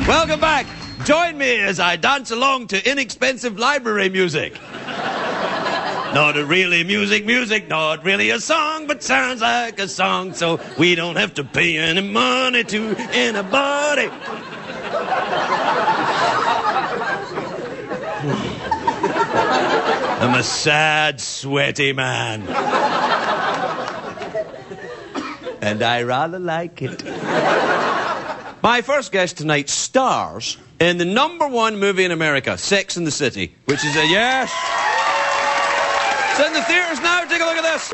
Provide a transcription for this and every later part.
Welcome back. Join me as I dance along to inexpensive library music. Not a really music, not really a song, but sounds like a song, so we don't have to pay any money to anybody. I'm a sad, sweaty man. And I rather like it. My first guest tonight stars in the #1 movie in America, Sex and the City, which is a yes. It's in the theaters now. Take a look at this.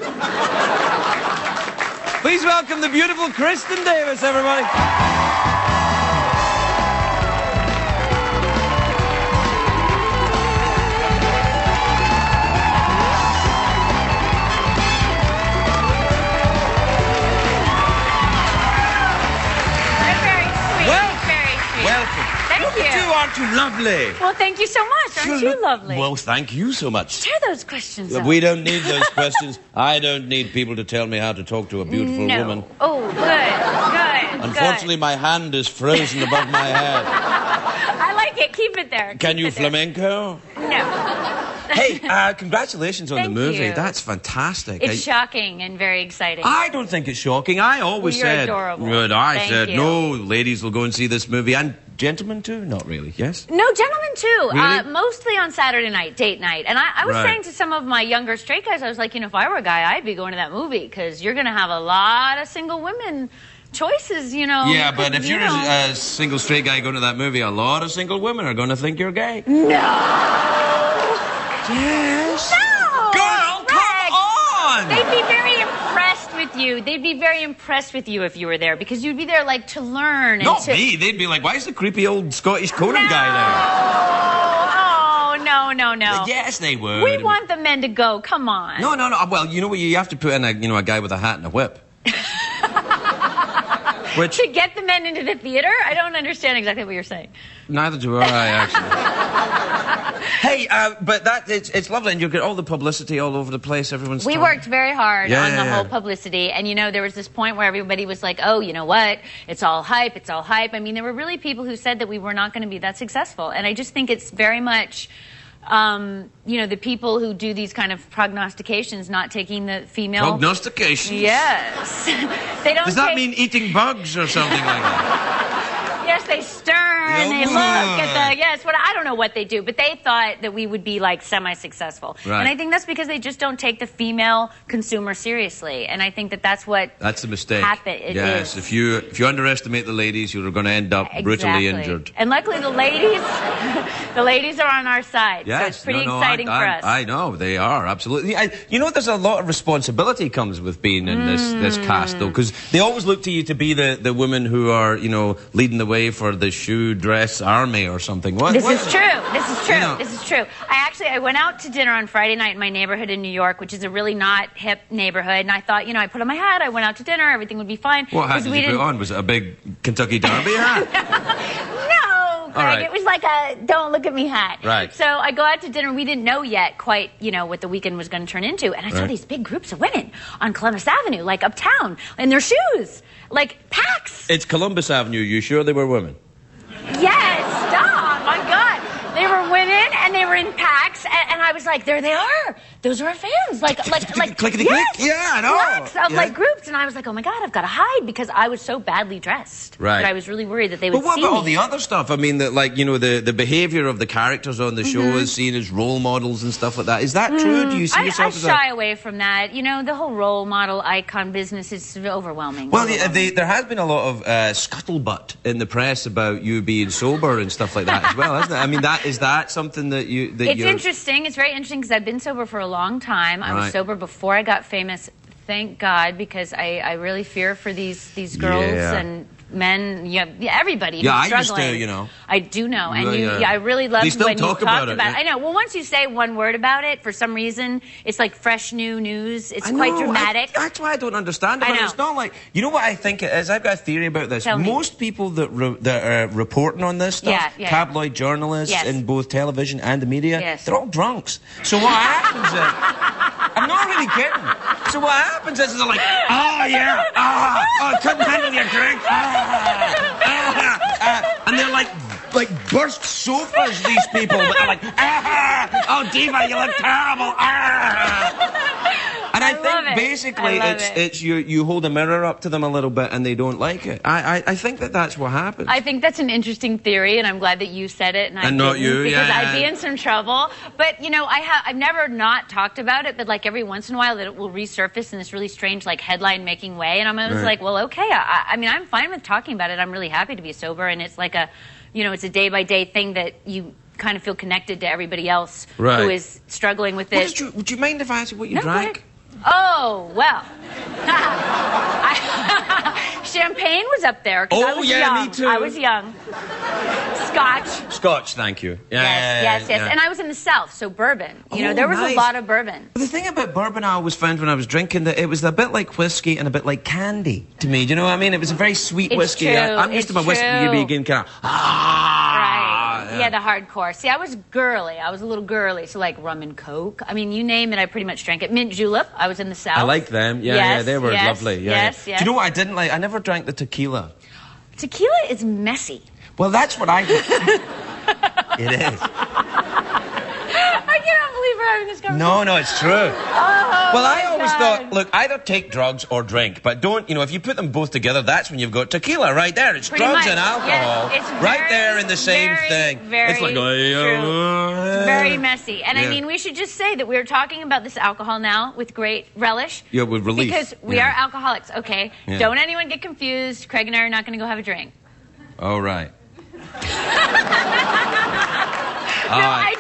Please welcome the beautiful Kristin Davis, everybody. Aren't you lovely? Well, thank you so much. Aren't you lovely? Well, thank you so much. Tear those questions up. We don't need those questions. I don't need people to tell me how to talk to a beautiful woman. Oh, good. Unfortunately, my hand is frozen above my head. I like it. Keep it there. Can you flamenco? No. Hey, congratulations on the movie. You. That's fantastic. It's shocking and very exciting. I don't think it's shocking. I always you're said... adorable. Good. I Thank said, you. no, ladies will go and see this movie. And gentlemen too? Not really, yes? No, gentlemen too. Really? Mostly on Saturday night, date night. And I was saying to some of my younger straight guys, I was like, if I were a guy, I'd be going to that movie because you're going to have a lot of single women choices, Yeah, but if you're a single straight guy going to that movie, a lot of single women are going to think you're gay. No. Yes. No. Girl, come on. They'd be very impressed with you. They'd be very impressed with you if you were there because you'd be there like to learn. Not me. They'd be like, why is the creepy old Scottish Conan guy there? Oh, no. Yes, they would. We want the men to go. Come on. No. Well, you know what? You have to put in a guy with a hat and a whip. Which... To get the men into the theater? I don't understand exactly what you're saying. Neither do I, actually. Hey, but it's lovely, and you get all the publicity all over the place. Everyone's We talking. worked very hard on the whole publicity, and there was this point where everybody was like, oh, you know what? It's all hype. I mean, there were really people who said that we were not going to be that successful, and I just think it's very much... the people who do these kind of prognostications not taking the female... Prognostications? Yes. They don't Does that mean eating bugs or something like that? Yes, they stir and they look at the... Yes, I don't know what they do, but they thought that we would be, like, semi-successful. Right. And I think that's because they just don't take the female consumer seriously. And I think that that's what... That's a mistake. Yes, if you underestimate the ladies, you're going to end up brutally injured. And luckily the ladies are on our side. Yes. So it's pretty exciting for us. I know, they are, absolutely. There's a lot of responsibility comes with being in this cast, though, because they always look to you to be the women who are, leading the way for the shoe dress army or something. This is true. I went out to dinner on Friday night in my neighborhood in New York, which is a really not hip neighborhood, and I thought, I put on my hat, I went out to dinner, everything would be fine. What hat did you put on? Was it a big Kentucky Derby hat? No, Greg, right. It was like a don't look at me hat. Right. So I go out to dinner, we didn't know yet quite, what the weekend was going to turn into, and I saw these big groups of women on Columbus Avenue, like uptown, in their shoes, like packs. It's Columbus Avenue, you sure they were women? Yes, stop, my God. They were women, and they were in packs, and I was like, there they are. Those are our fans. Like clickety click. Yeah, I know. Lots of groups, and I was like, oh my God, I've got to hide because I was so badly dressed. Right. That I was really worried that they would see me. But what about all the other stuff? I mean, the behavior of the characters on the show is seen as role models and stuff like that. Is that true? Do you see yourself as I shy away from that. The whole role model icon business is overwhelming. Well, there has been a lot of scuttlebutt in the press about you being sober and stuff like that as well, isn't it? I mean, is that something that you... It's interesting. It's very interesting because I've been sober for a long time. I was sober before I got famous, thank God, because I really fear for these girls and men, everybody who's struggling. I used to, I do know. And I really loved when you talked about it. I know. Well, once you say one word about it, for some reason, it's like fresh new news. It's quite dramatic. That's why I don't understand it. It's not like... You know what I think it is? I've got a theory about this. Most people that are reporting on this stuff, tabloid journalists in both television and the media, they're all drunks. So what happens is... I'm not really kidding. So what happens is they're like, I couldn't handle your drink. And they're like sofas, these people. They're like, oh, Diva, you look terrible. And I think basically it's you hold a mirror up to them a little bit and they don't like it. I think that's what happens. I think that's an interesting theory, and I'm glad that you said it and not you, because I'd be in some trouble. But you know, I've never not talked about it, but like every once in a while that it will resurface in this really strange like headline making way, and I'm always like, well, okay. I mean, I'm fine with talking about it. I'm really happy to be sober, and it's like it's a day by day thing that you kind of feel connected to everybody else who is struggling with it. Would you mind if I asked you what you drank? Oh, well. Champagne was up there. Oh, I was yeah, young. me too. I was young. Scotch. Scotch, thank you. Yes. And I was in the South, so bourbon. You know, there was a lot of bourbon. The thing about bourbon I always found when I was drinking that it was a bit like whiskey and a bit like candy to me. Do you know what I mean? It was a very sweet whiskey. I'm used to my whiskey being kind of Yeah, the hardcore. See, I was girly. I was a little girly, so like rum and Coke. I mean, you name it, I pretty much drank it. Mint julep. I was in the South. I liked them. Yeah, they were lovely. Yes. Do you know what I didn't like? I never drank the tequila. Tequila is messy. Well, that's what I think. It is. I cannot believe we're having this conversation. No, it's true. Well, I always thought, look, either take drugs or drink, but don't, if you put them both together, that's when you've got tequila right there. It's drugs and alcohol right there in the same thing. It's like, it's very messy. And I mean, we should just say that we're talking about this alcohol now with great relish. Yeah, with relief. Because we are alcoholics, okay? Yeah. Don't anyone get confused. Craig and I are not going to go have a drink. Oh, right.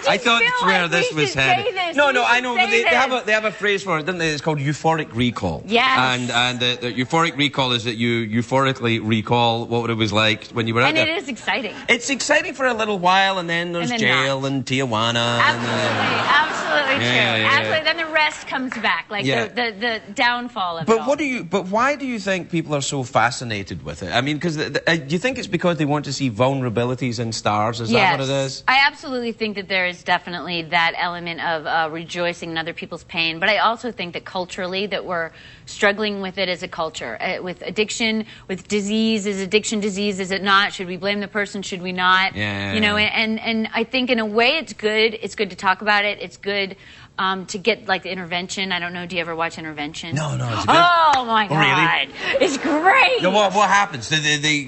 I thought that's where this was headed. No, I know. But they have a phrase for it, don't they? It's called euphoric recall. Yes. And the euphoric recall is that you euphorically recall what it was like when you were out there. And it is exciting. It's exciting for a little while, and then there's jail and Tijuana. Absolutely true. Absolutely. Then the rest comes back, like the downfall of it all. But why do you think people are so fascinated with it? I mean, because do you think it's because they want to see vulnerabilities in stars? Is that what it is? I absolutely think that there is definitely that element of rejoicing in other people's pain, but I also think that culturally that we're struggling with it as a culture, with addiction, with disease. Is addiction disease? Is it not? Should we blame the person? Should we not? And I think in a way it's good. It's good to talk about it. It's good to get like the Intervention. I don't know. Do you ever watch Intervention? No, it's good. Oh my God, really? It's great. No, what happens? They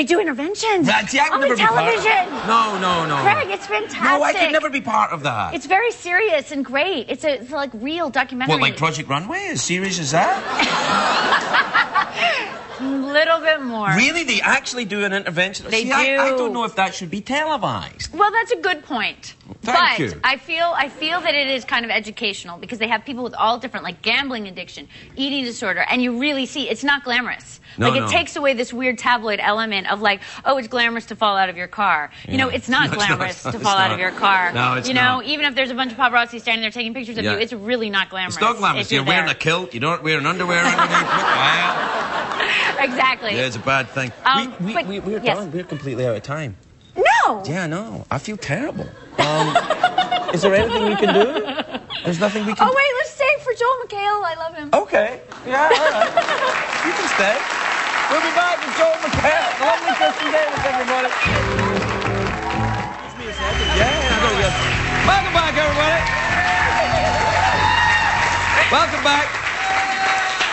do interventions See, I on the television. No. Craig, it's fantastic. No, I could never be part of that. It's very serious and great. It's like real documentary. What, like Project Runway? As serious as that? A little bit more. Really? They actually do an intervention? They do. I don't know if that should be televised. Well, that's a good point. Thank you. I feel that it is kind of educational because they have people with all different, like gambling addiction, eating disorder, and you really see it's not glamorous. It takes away this weird tabloid element of like, oh, it's glamorous to fall out of your car. Yeah. You know, it's not glamorous to fall out of your car. No, it's not. Even if there's a bunch of paparazzi standing there taking pictures of you, it's really not glamorous. It's not glamorous. You're wearing a kilt. You don't wear an underwear underneath. Exactly. Yeah, it's a bad thing. We're done. We're completely out of time. No. Yeah, no. I feel terrible. Is there anything we can do? There's nothing we can do. Oh, wait, let's stay for Joel McHale. I love him. Okay. Yeah, all right. You can stay. We'll be back with Joel McHale. Lovely Kristin Davis, everybody. Give me a second. Yeah, I know you. Welcome back, everybody. Welcome back.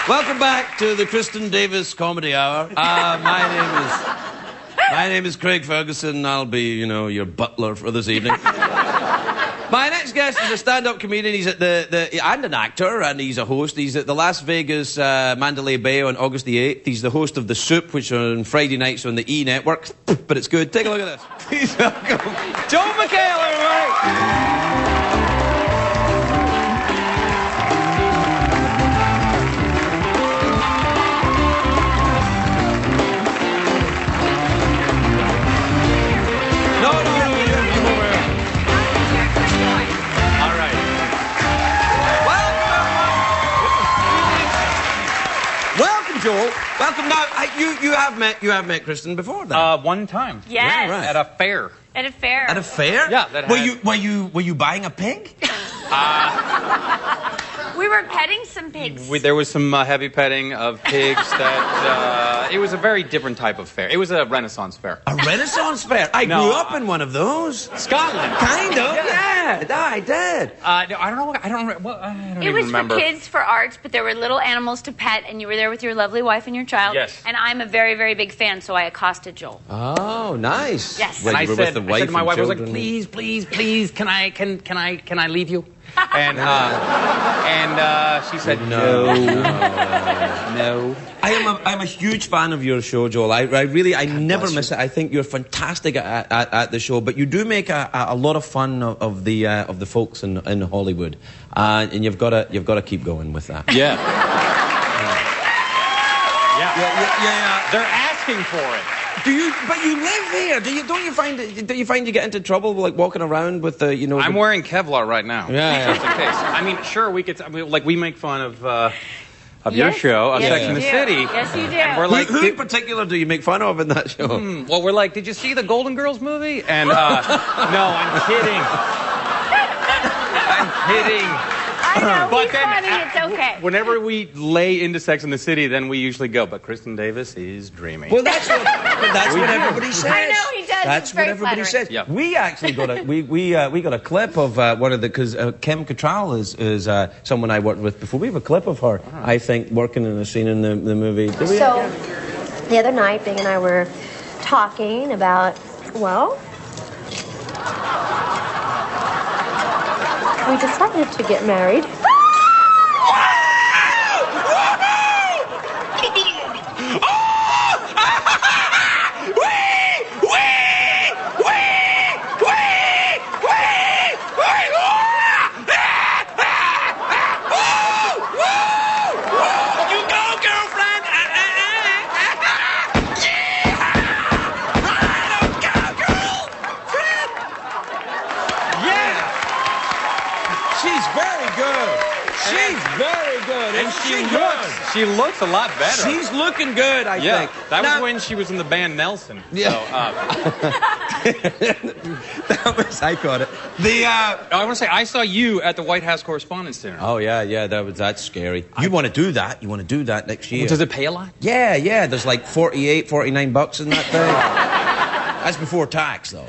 Welcome back to the Kristin Davis Comedy Hour. My name is Craig Ferguson. I'll be, your butler for this evening. My next guest is a stand-up comedian. He's at and an actor, and he's a host. He's at the Las Vegas Mandalay Bay on August the 8th. He's the host of The Soup, which on Friday nights on the E! Network. But it's good. Take a look at this. Please welcome Joel McHale, everybody. Joel, welcome. Now, you have met Kristin before then. One time. Yes. Yeah, right. At a fair. At a fair. Yeah. Were you buying a pig? We were petting some pigs. There was some heavy petting of pigs. It was a very different type of fair. It was a Renaissance fair. A Renaissance fair? I grew up in one of those. Scotland. Kind of, yeah. I did. I don't know. I don't remember. It was for kids, for arts, but there were little animals to pet, and you were there with your lovely wife and your child. Yes. And I'm a very, very big fan, so I accosted Joel. Oh, nice. Yes. And I said to my wife, I was like, please, can I leave you? And she said, no. I'm a huge fan of your show, Joel. I never miss it. I think you're fantastic at the show, but you do make a lot of fun of the folks in Hollywood, and you've got to keep going with that. Yeah. Yeah. They're asking for it. But you live here. Don't you find you get into trouble like walking around with the I'm wearing Kevlar right now. Yeah. Just in case. I mean, sure, we make fun of your show, Sex and the City. Yes, you do. And we're like, who in particular do you make fun of in that show? Well, we're like, did you see the Golden Girls movie? And no, I'm kidding. I'm kidding. I know, but he's funny, it's okay. Whenever we lay into Sex and the City, then we usually go, but Kristin Davis is dreaming. Well, that's what everybody says. I know, he does. That's what everybody says. Yep. We actually got we got a clip of one of the, because Kim Cattrall is someone I worked with before. We have a clip of her, I think, working in a scene in the movie. So, the other night, Bing and I were talking about, well, we decided to get married. She looks a lot better. She's looking good, I think. That was when she was in the band Nelson. Yeah. So, I caught it. I want to say, I saw you at the White House Correspondents' Dinner. Oh, yeah, that's scary. You want to do that? You want to do that next year? Well, does it pay a lot? Yeah. There's like $49 in that thing. That's before tax, though.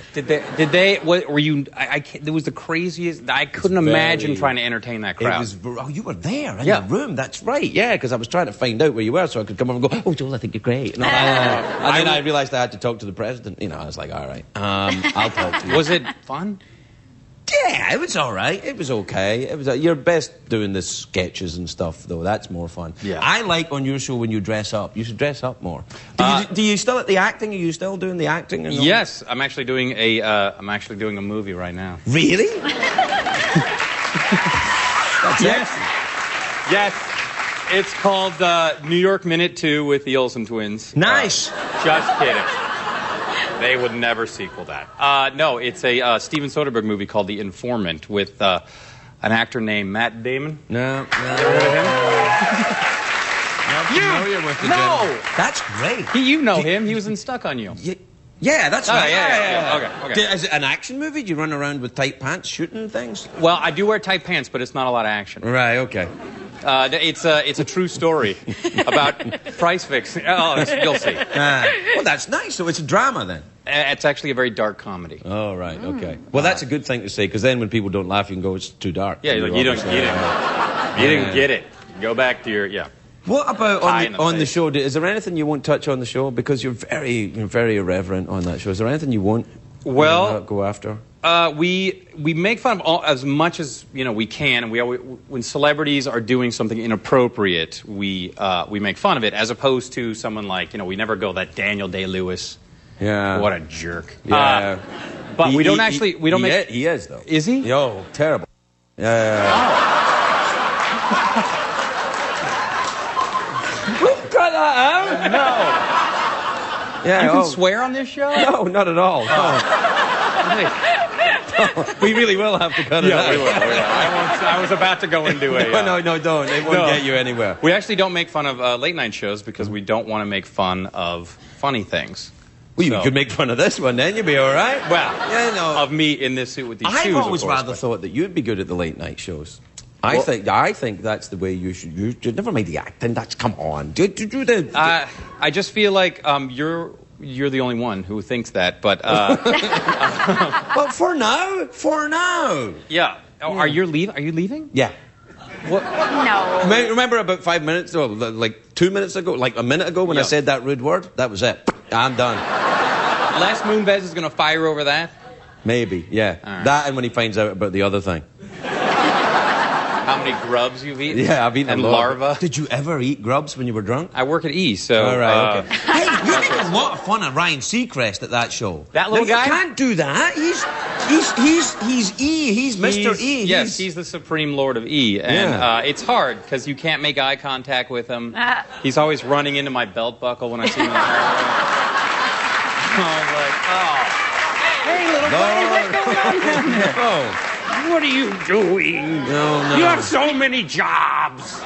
Were you, it was the craziest, I couldn't imagine trying to entertain that crowd. You were there in the room, that's right, yeah, because I was trying to find out where you were so I could come over and go, oh, Joel, I think you're great. And then I realized I had to talk to the president. I was like, all right, I'll talk to you. Was it fun? Yeah, it was all right. It was okay. It was. You're best doing the sketches and stuff, though. That's more fun. Yeah. I like on your show when you dress up. You should dress up more. Do you still at the acting? Are you still doing the acting? Yes, I'm actually doing a movie right now. Really? Yes. It's called New York Minute 2 with the Olsen twins. Nice. Just kidding. They would never sequel that. No, it's a Steven Soderbergh movie called The Informant with an actor named Matt Damon. No. You heard of him? No. That's great. You know him. He was in Stuck on You. Yeah, that's right. Yeah. Okay. Is it an action movie? Do you run around with tight pants shooting things? Well, I do wear tight pants, but it's not a lot of action. Right, okay. It's a true story about price fixing. Oh, you'll see. Well, that's nice. So it's a drama then? It's actually a very dark comedy. Oh, right, okay. Well, that's a good thing to say, because then when people don't laugh, you can go, it's too dark. Yeah, you didn't get it. Go back to your, What about on the show? Is there anything you won't touch on the show? Because you're very irreverent on that show. Is there anything you won't go after? We make fun of as much as we can, and when celebrities are doing something inappropriate, we make fun of it, as opposed to someone like we never go that Daniel Day-Lewis. Yeah. What a jerk. Yeah. But we don't make. He is though. Is he? Yo, terrible. Yeah. We've cut that out. No. Yeah. You can swear on this show? No, not at all. No. We really will have to cut it out. We will. I was about to go into a... No, don't. It won't get you anywhere. We actually don't make fun of late-night shows because we don't want to make fun of funny things. Well, you could make fun of this one, then you'd be all right. Well, of me in this suit with these shoes, I've always rather thought that you'd be good at the late-night shows. I think that's the way you should. Never mind the acting. Come on. Do the. I just feel like you're the only one who thinks that, but. Well, for now. Yeah. Are you leaving? Yeah. What? No. Remember about 5 minutes, like 2 minutes ago, like a minute ago when I said that rude word? That was it. I'm done. Les Moonves is going to fire over that? Maybe, yeah. Right. That and when he finds out about the other thing. How many grubs you've eaten? Yeah, I've eaten and a lot. larva. Did you ever eat grubs when you were drunk? I work at E, so... All right, okay. Hey, you make a lot of fun of Ryan Seacrest at that show. That little guy? You can't do that. He's E. He's Mr. E. Yes, he's the Supreme Lord of E. And it's hard, because you can't make eye contact with him. He's always running into my belt buckle when I see him in the I'm like, oh. Hey, little buddy, what's going on down there? Oh. What are you doing? No. You have so many jobs.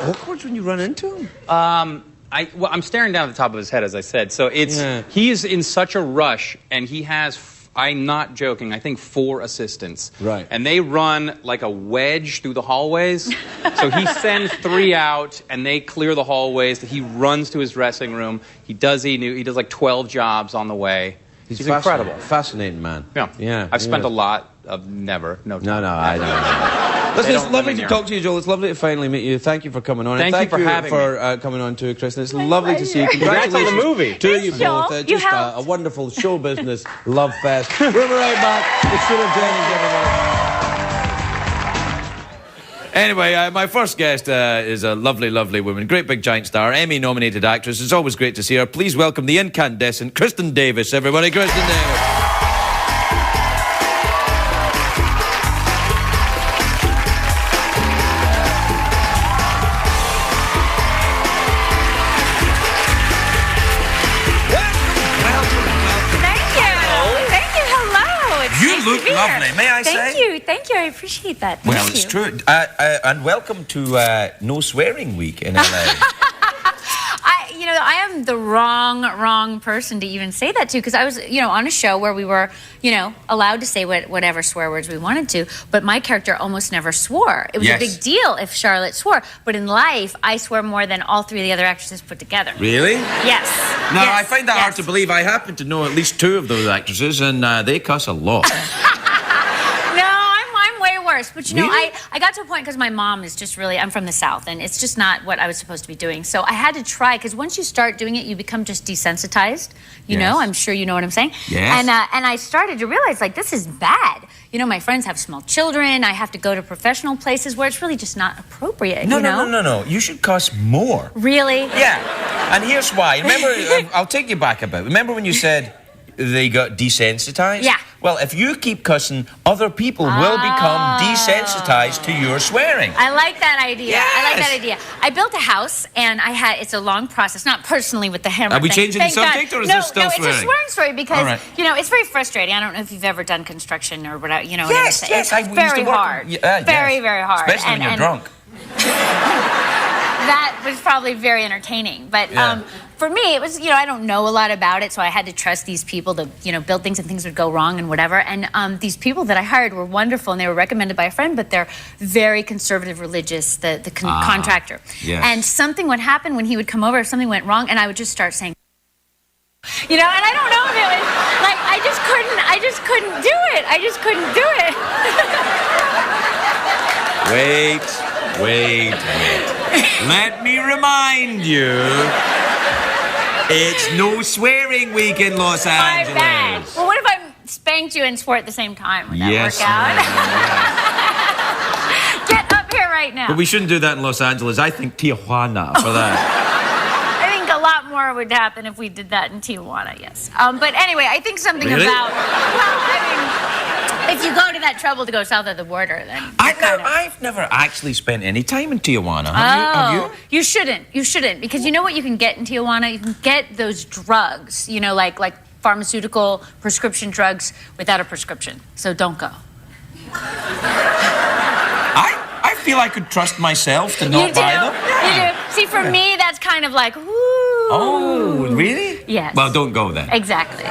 Awkward when you run into him. I'm staring down at the top of his head, as I said. So he is in such a rush, and he has, I'm not joking, I think 4 assistants. Right. And they run like a wedge through the hallways. So he sends 3 out, and they clear the hallways. He runs to his dressing room. He does like 12 jobs on the way. He's incredible. Fascinating man. Yeah. I've spent a lot of no time. No, I don't. Listen, it's lovely to talk to you, Joel. It's lovely to finally meet you. Thank you for coming on. Thank you for having me. Coming on too, Kristin. It's lovely to see you. Congratulations on the movie. To you both. Just a wonderful show business love fest. We'll be right back. It's Stuart Jennings, everybody. Anyway, my first guest is a lovely, lovely woman. Great big giant star, Emmy-nominated actress. It's always great to see her. Please welcome the incandescent Kristin Davis, everybody. Kristin Davis. Look lovely, may I say? Thank you, I appreciate that. Well, it's true. And welcome to No Swearing Week in LA. I am the wrong person to even say that to, because I was, on a show where we were, allowed to say whatever swear words we wanted to, but my character almost never swore. It was a big deal if Charlotte swore, but in life, I swear more than all 3 of the other actresses put together. Really? Yes. No, I find that hard to believe. I happen to know at least 2 of those actresses, and they cuss a lot. But I got to a point because my mom is just really, I'm from the South, and it's just not what I was supposed to be doing. So I had to try, because once you start doing it, you become just desensitized. You know, I'm sure you know what I'm saying. Yes. And I started to realize, like, this is bad. My friends have small children. I have to go to professional places where it's really just not appropriate. No. You should cuss more. Really? Yeah. And here's why. Remember, I'll take you back a bit. Remember when you said they got desensitized? Yeah. Well, if you keep cussing, other people will become desensitized to your swearing. I like that idea. Yes. I like that idea. I built a house, and it's a long process, not personally with the hammer. Are we changing the subject, or is this still swearing? No, it's a swearing story because, it's very frustrating. I don't know if you've ever done construction or whatever, Yes, it's very hard. Very, very hard. Especially when you're drunk. That was probably very entertaining. But for me, it was, I don't know a lot about it, so I had to trust these people to, build things, and things would go wrong and whatever. And these people that I hired were wonderful, and they were recommended by a friend, but they're very conservative religious, the contractor. Yes. And something would happen when he would come over if something went wrong, and I would just start saying, and I don't know if it was, like, I just couldn't do it. I just couldn't do it. Wait. Let me remind you, it's No Swearing Week in Los Angeles. My bad. Well, what if I spanked you and swore at the same time? Would that work out? Get up here right now. But we shouldn't do that in Los Angeles. I think Tijuana for that. I think a lot more would happen if we did that in Tijuana, yes. But anyway, I think something about... if you go to that trouble to go south of the border, then... I've never actually spent any time in Tijuana. Have you? You shouldn't. You shouldn't. Because you know what you can get in Tijuana? You can get those drugs, like pharmaceutical prescription drugs without a prescription. So don't go. I feel I could trust myself to not buy them. You do. See, for me, that's kind of like, ooh, Oh, really? Yes. Well, don't go then. Exactly.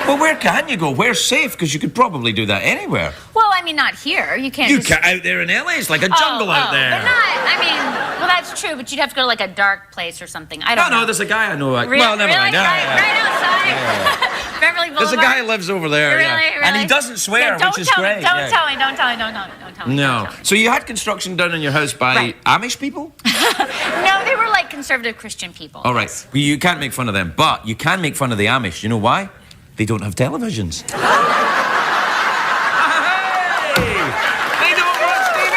Well, where can you go? Where's safe? Because you could probably do that anywhere. Well, I mean, not here. You can't. Out there in LA. It's like a jungle out there. But not. I mean, well, that's true. But you'd have to go to like a dark place or something. I don't know. No, there's a guy I know. Well, never really? mind. Right outside. Beverly Boulevard. There's a guy who lives over there. Really? And he doesn't swear, which is great. Don't tell me. No. So you had construction done in your house by Amish people? No, they were like conservative Christian people. All right. Well, you can't make fun of them, but you can make fun of the Amish. You know why? They don't have televisions. Hey! They don't watch TV!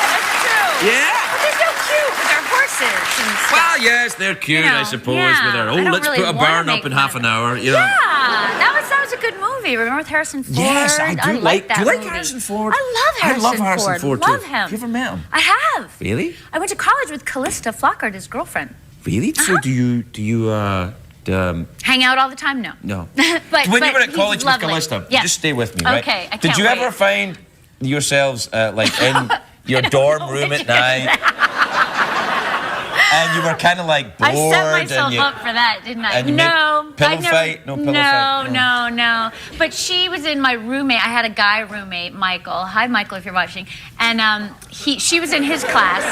That's true. Yeah? But they're so cute with their horses and stuff. Well, yes, they're cute, I suppose, with their, let's put a barn up in half an hour, you know. Yeah, that was a good movie. Remember with Harrison Ford? Yes, I do like that. Do you like movie. Harrison Ford? I love Harrison Ford. Too. Love him. Have you ever met him? I have. Really? I went to college with Callista Flockhart, his girlfriend. Really? So do you hang out all the time? No. No. but when you were at college with Callista, just stay with me, right? Okay, I can't Did you ever find yourselves like in your dorm room at night? And you were kind of like bored. I set myself up for that, didn't I? No. Pillow fight? No pillow fight? No. But she was in my roommate. I had a guy roommate, Michael. Hi, Michael, if you're watching. And she was in his class,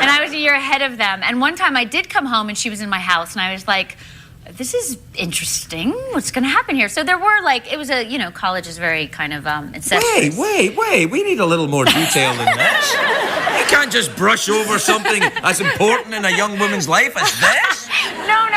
and I was a year ahead of them. And one time I did come home, and she was in my house, and I was like, this is interesting. What's going to happen here? So there were it was college is very kind of incestuous. Wait. We need a little more detail than this. You can't just brush over something as important in a young woman's life as this. No,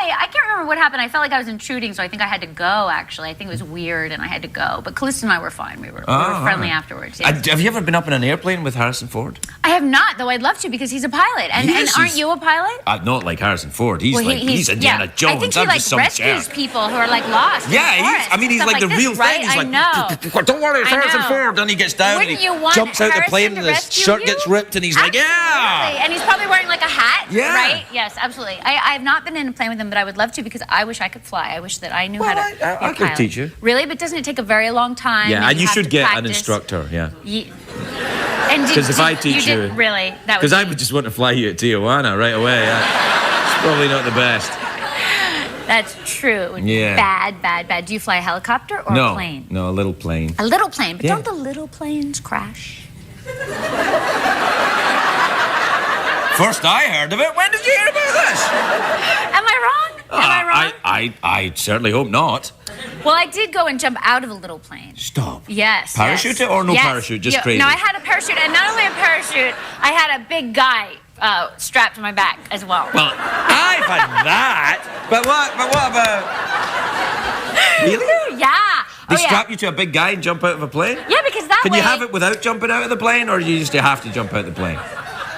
I can't remember what happened. I felt like I was intruding, so I think I had to go, actually. I think it was weird, and I had to go. But Callista and I were fine. We were friendly afterwards. Yes. Have you ever been up in an airplane with Harrison Ford? I have not, though I'd love to, because he's a pilot. And aren't you a pilot? Not like Harrison Ford. He's Indiana Jones. I think he rescues people who are lost. Yeah, he's like the real thing. He's like, don't worry, it's Harrison Ford. Then he gets down and he jumps out the plane and his shirt gets ripped and he's like, yeah. And he's probably wearing a hat. Yeah. Right? Yes, absolutely. I have not been in a plane with him, but I would love to, because I wish I could fly. I wish that I knew how to. I could teach you. Really? But doesn't it take a very long time? Yeah, and you should get an instructor. Yeah. Because if I teach you, really, that because I would just want to fly you at Tijuana right away. It's probably not the best. That's true. It would be bad. Do you fly a helicopter or a plane? No, a little plane. A little plane, but don't the little planes crash? First I heard of it. When did you hear about this? Am I wrong? I certainly hope not. Well, I did go and jump out of a little plane. Stop. Yes. Parachute it or no parachute? Just crazy. No, I had a parachute, and not only a parachute, I had a big guy strapped to my back as well. Well, I've had that. But what about... Really? Yeah. They strap you to a big guy and jump out of a plane? Yeah, because that Can you have it without jumping out of the plane, or you just have to jump out of the plane?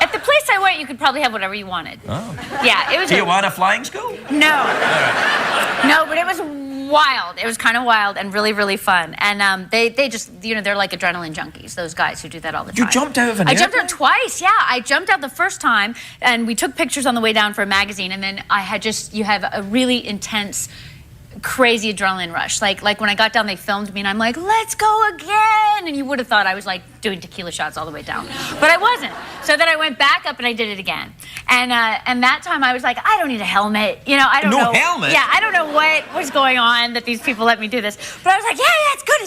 At the place I went, you could probably have whatever you wanted. Oh. Yeah, it was... Tijuana flying school? No. All right. No, but it was wild. It was kind of wild and really, really fun. And they just, they're like adrenaline junkies, those guys who do that all the time. You jumped out of an airplane? I jumped out twice, yeah. I jumped out the first time, and we took pictures on the way down for a magazine, and then you have a really intense, crazy adrenaline rush. Like when I got down, they filmed me, and I'm like, let's go again! And you would have thought I was doing tequila shots all the way down. But I wasn't. So then I went back up and I did it again. And that time I was like, I don't need a helmet. I don't know. No helmet? Yeah, I don't know what was going on that these people let me do this. But I was like, yeah,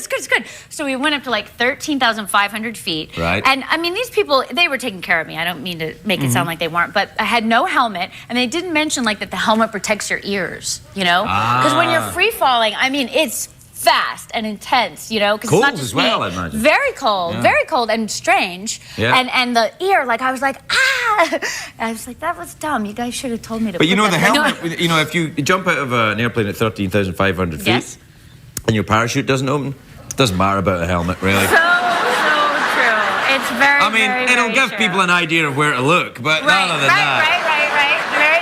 it's good. So we went up to 13,500 feet. Right. And I mean, these people, they were taking care of me. I don't mean to make it sound like they weren't, but I had no helmet. And they didn't mention that the helmet protects your ears, Because when you're free falling, I mean, it's fast and intense, Cold it's not just as well, me. I imagine. Very cold and strange. Yeah. And the ear, I was like, ah! And I was like, that was dumb. You guys should have told me to. But the helmet, if you jump out of an airplane at 13,500 feet and your parachute doesn't open, it doesn't matter about a helmet, really. So true. It's very, it'll give people an idea of where to look, but none other than that. Right.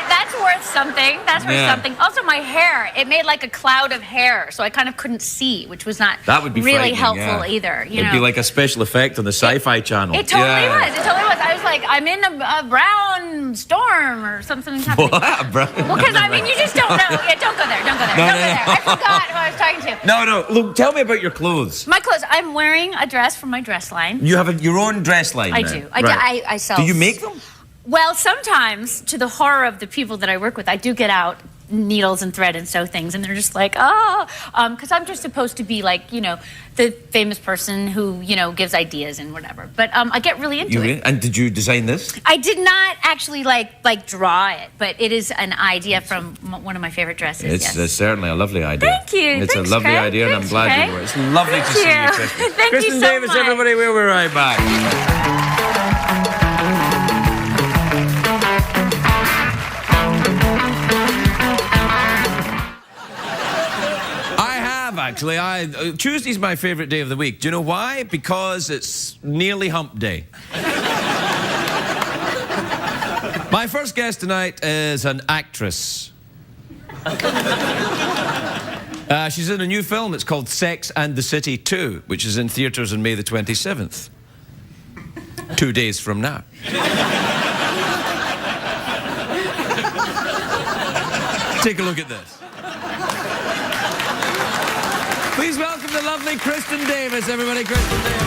That's worth something. Something. Also, my hair, it made a cloud of hair, so I kind of couldn't see, which was not really helpful either. It'd be like a special effect on the Sci-Fi Channel. It totally was. I was like, I'm in a brown storm or something happening. What? Well, because you just don't know. Yeah, don't go there. I forgot who I was talking to. No. Look, tell me about your clothes. My clothes. I'm wearing a dress from my dress line. You have your own dress line. I do. I sell. Do you make them? Well, sometimes, to the horror of the people that I work with, I do get out needles and thread and sew things, and they're just like, oh, because I'm just supposed to be like, you know, the famous person who, you know, gives ideas and whatever. But I get really into it. And did you design this? I did not actually like draw it, but it is an idea from one of my favorite dresses. It's certainly a lovely idea. Thank you. It's Thanks, a lovely Craig. idea, and I'm glad you were. It's lovely to see you, Kristin. Thank you Kristin so Davis, much. everybody, we'll be right back. Actually, Tuesday's my favourite day of the week. Do you know why? Because it's nearly hump day. My first guest tonight is an actress. She's in a new film. It's called Sex and the City 2, which is in theatres on May the 27th. 2 days from now. Take a look at this. Please welcome the lovely Kristin Davis, everybody. Kristin Davis.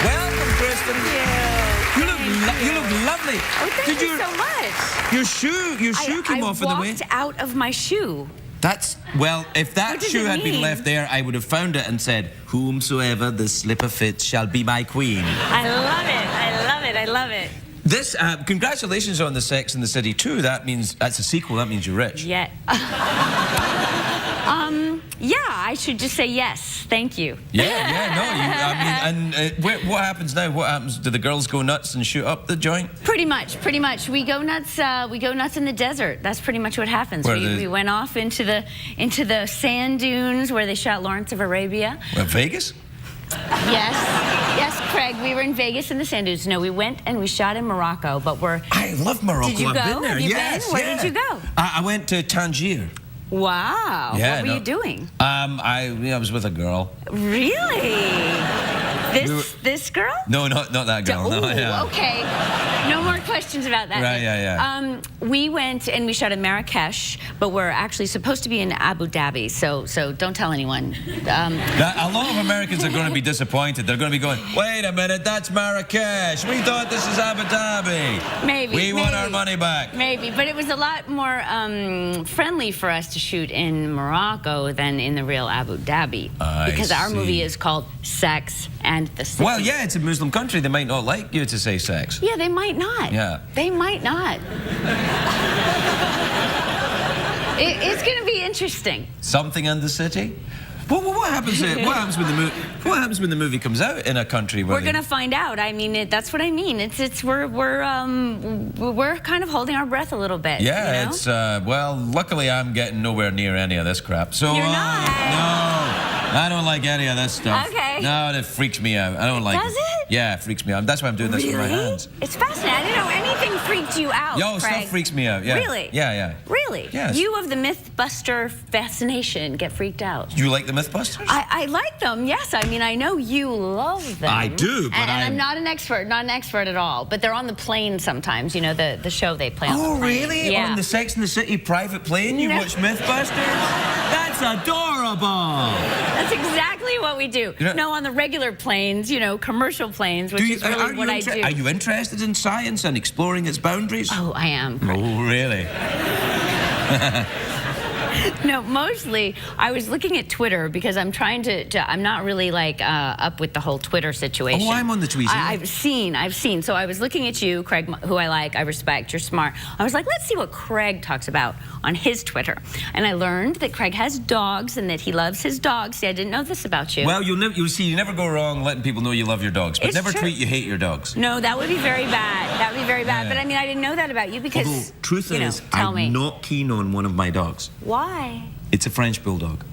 Welcome, Kristin. You look lovely. Oh, thank you so much. Your shoe came off in the way. I walked out of my shoe. Well, if that shoe had been left there, I would have found it and said, whomsoever the slipper fits shall be my queen. I love it. I love it. I love it. This, congratulations on the Sex and the City 2. That means, that's a sequel. That means you're rich. Yeah. Yeah, I should just say yes. Thank you. Yeah, no, what happens now? What happens? Do the girls go nuts and shoot up the joint? Pretty much. We go nuts in the desert. That's pretty much what happens. We went off into the sand dunes where they shot Lawrence of Arabia. Well, Vegas? Yes, Craig, we were in Vegas in the sand dunes. No, we went and we shot in Morocco, but I love Morocco. Did you go? I've been there. Have you been? Where did you go? I went to Tangier. Wow. Yeah, what were you doing? I was with a girl. Really? This girl? No, not that girl. Oh, no, yeah. Okay. No more questions about that. Right, yeah. We went and we shot in Marrakesh, but we're actually supposed to be in Abu Dhabi, so don't tell anyone. A lot of Americans are going to be disappointed. They're going to be going, wait a minute, that's Marrakesh. We thought this is Abu Dhabi. Maybe. We want our money back. Maybe, but it was a lot more friendly for us to shoot in Morocco than in the real Abu Dhabi. Because our movie is called Sex and the City. Well, yeah, it's a Muslim country. They might not like you to say sex. Yeah, they might not. Yeah. They might not. It's going to be interesting. Something in the city? Well, what happens when the movie comes out in a country where we're going to find out. I mean, that's what I mean. We're kind of holding our breath a little bit. Yeah, you know? it's well, luckily I'm getting nowhere near any of this crap. So you're not. No. I don't like any of this stuff. Okay. No, it freaks me out. I don't like it. Does it? Yeah, it freaks me out. That's why I'm doing this with my hands. It's fascinating. I didn't know anything freaked you out, Yo, Craig. stuff freaks me out, yeah. Really? Yeah. Really? Yes. You of the Mythbuster fascination get freaked out. You like the Mythbusters? I like them, yes. I mean, I know you love them. I do, but and I'm not an expert at all. But they're on the plane sometimes, you know, the show they play on the plane. Oh, really? Yeah. On the Sex and the City private plane, you watch Mythbusters? That's adorable! That's exactly what we do. You know, no, on the regular planes, you know, commercial planes, which is really what I do. Are you interested in science and exploring its boundaries? Oh, I am. Oh, really? No, mostly I was looking at Twitter because I'm trying to I'm not really like up with the whole Twitter situation. Oh, I'm on the tweet. I've seen. So I was looking at you, Craig, who I like, I respect, you're smart. I was like, let's see what Craig talks about on his Twitter. And I learned that Craig has dogs and that he loves his dogs. See, I didn't know this about you. Well, you never go wrong letting people know you love your dogs, but never tweet you hate your dogs. No, that would be very bad. That would be very bad. Yeah. But I mean, I didn't know that about you because, although, truth is, I'm not keen on one of my dogs. Why? It's a French bulldog.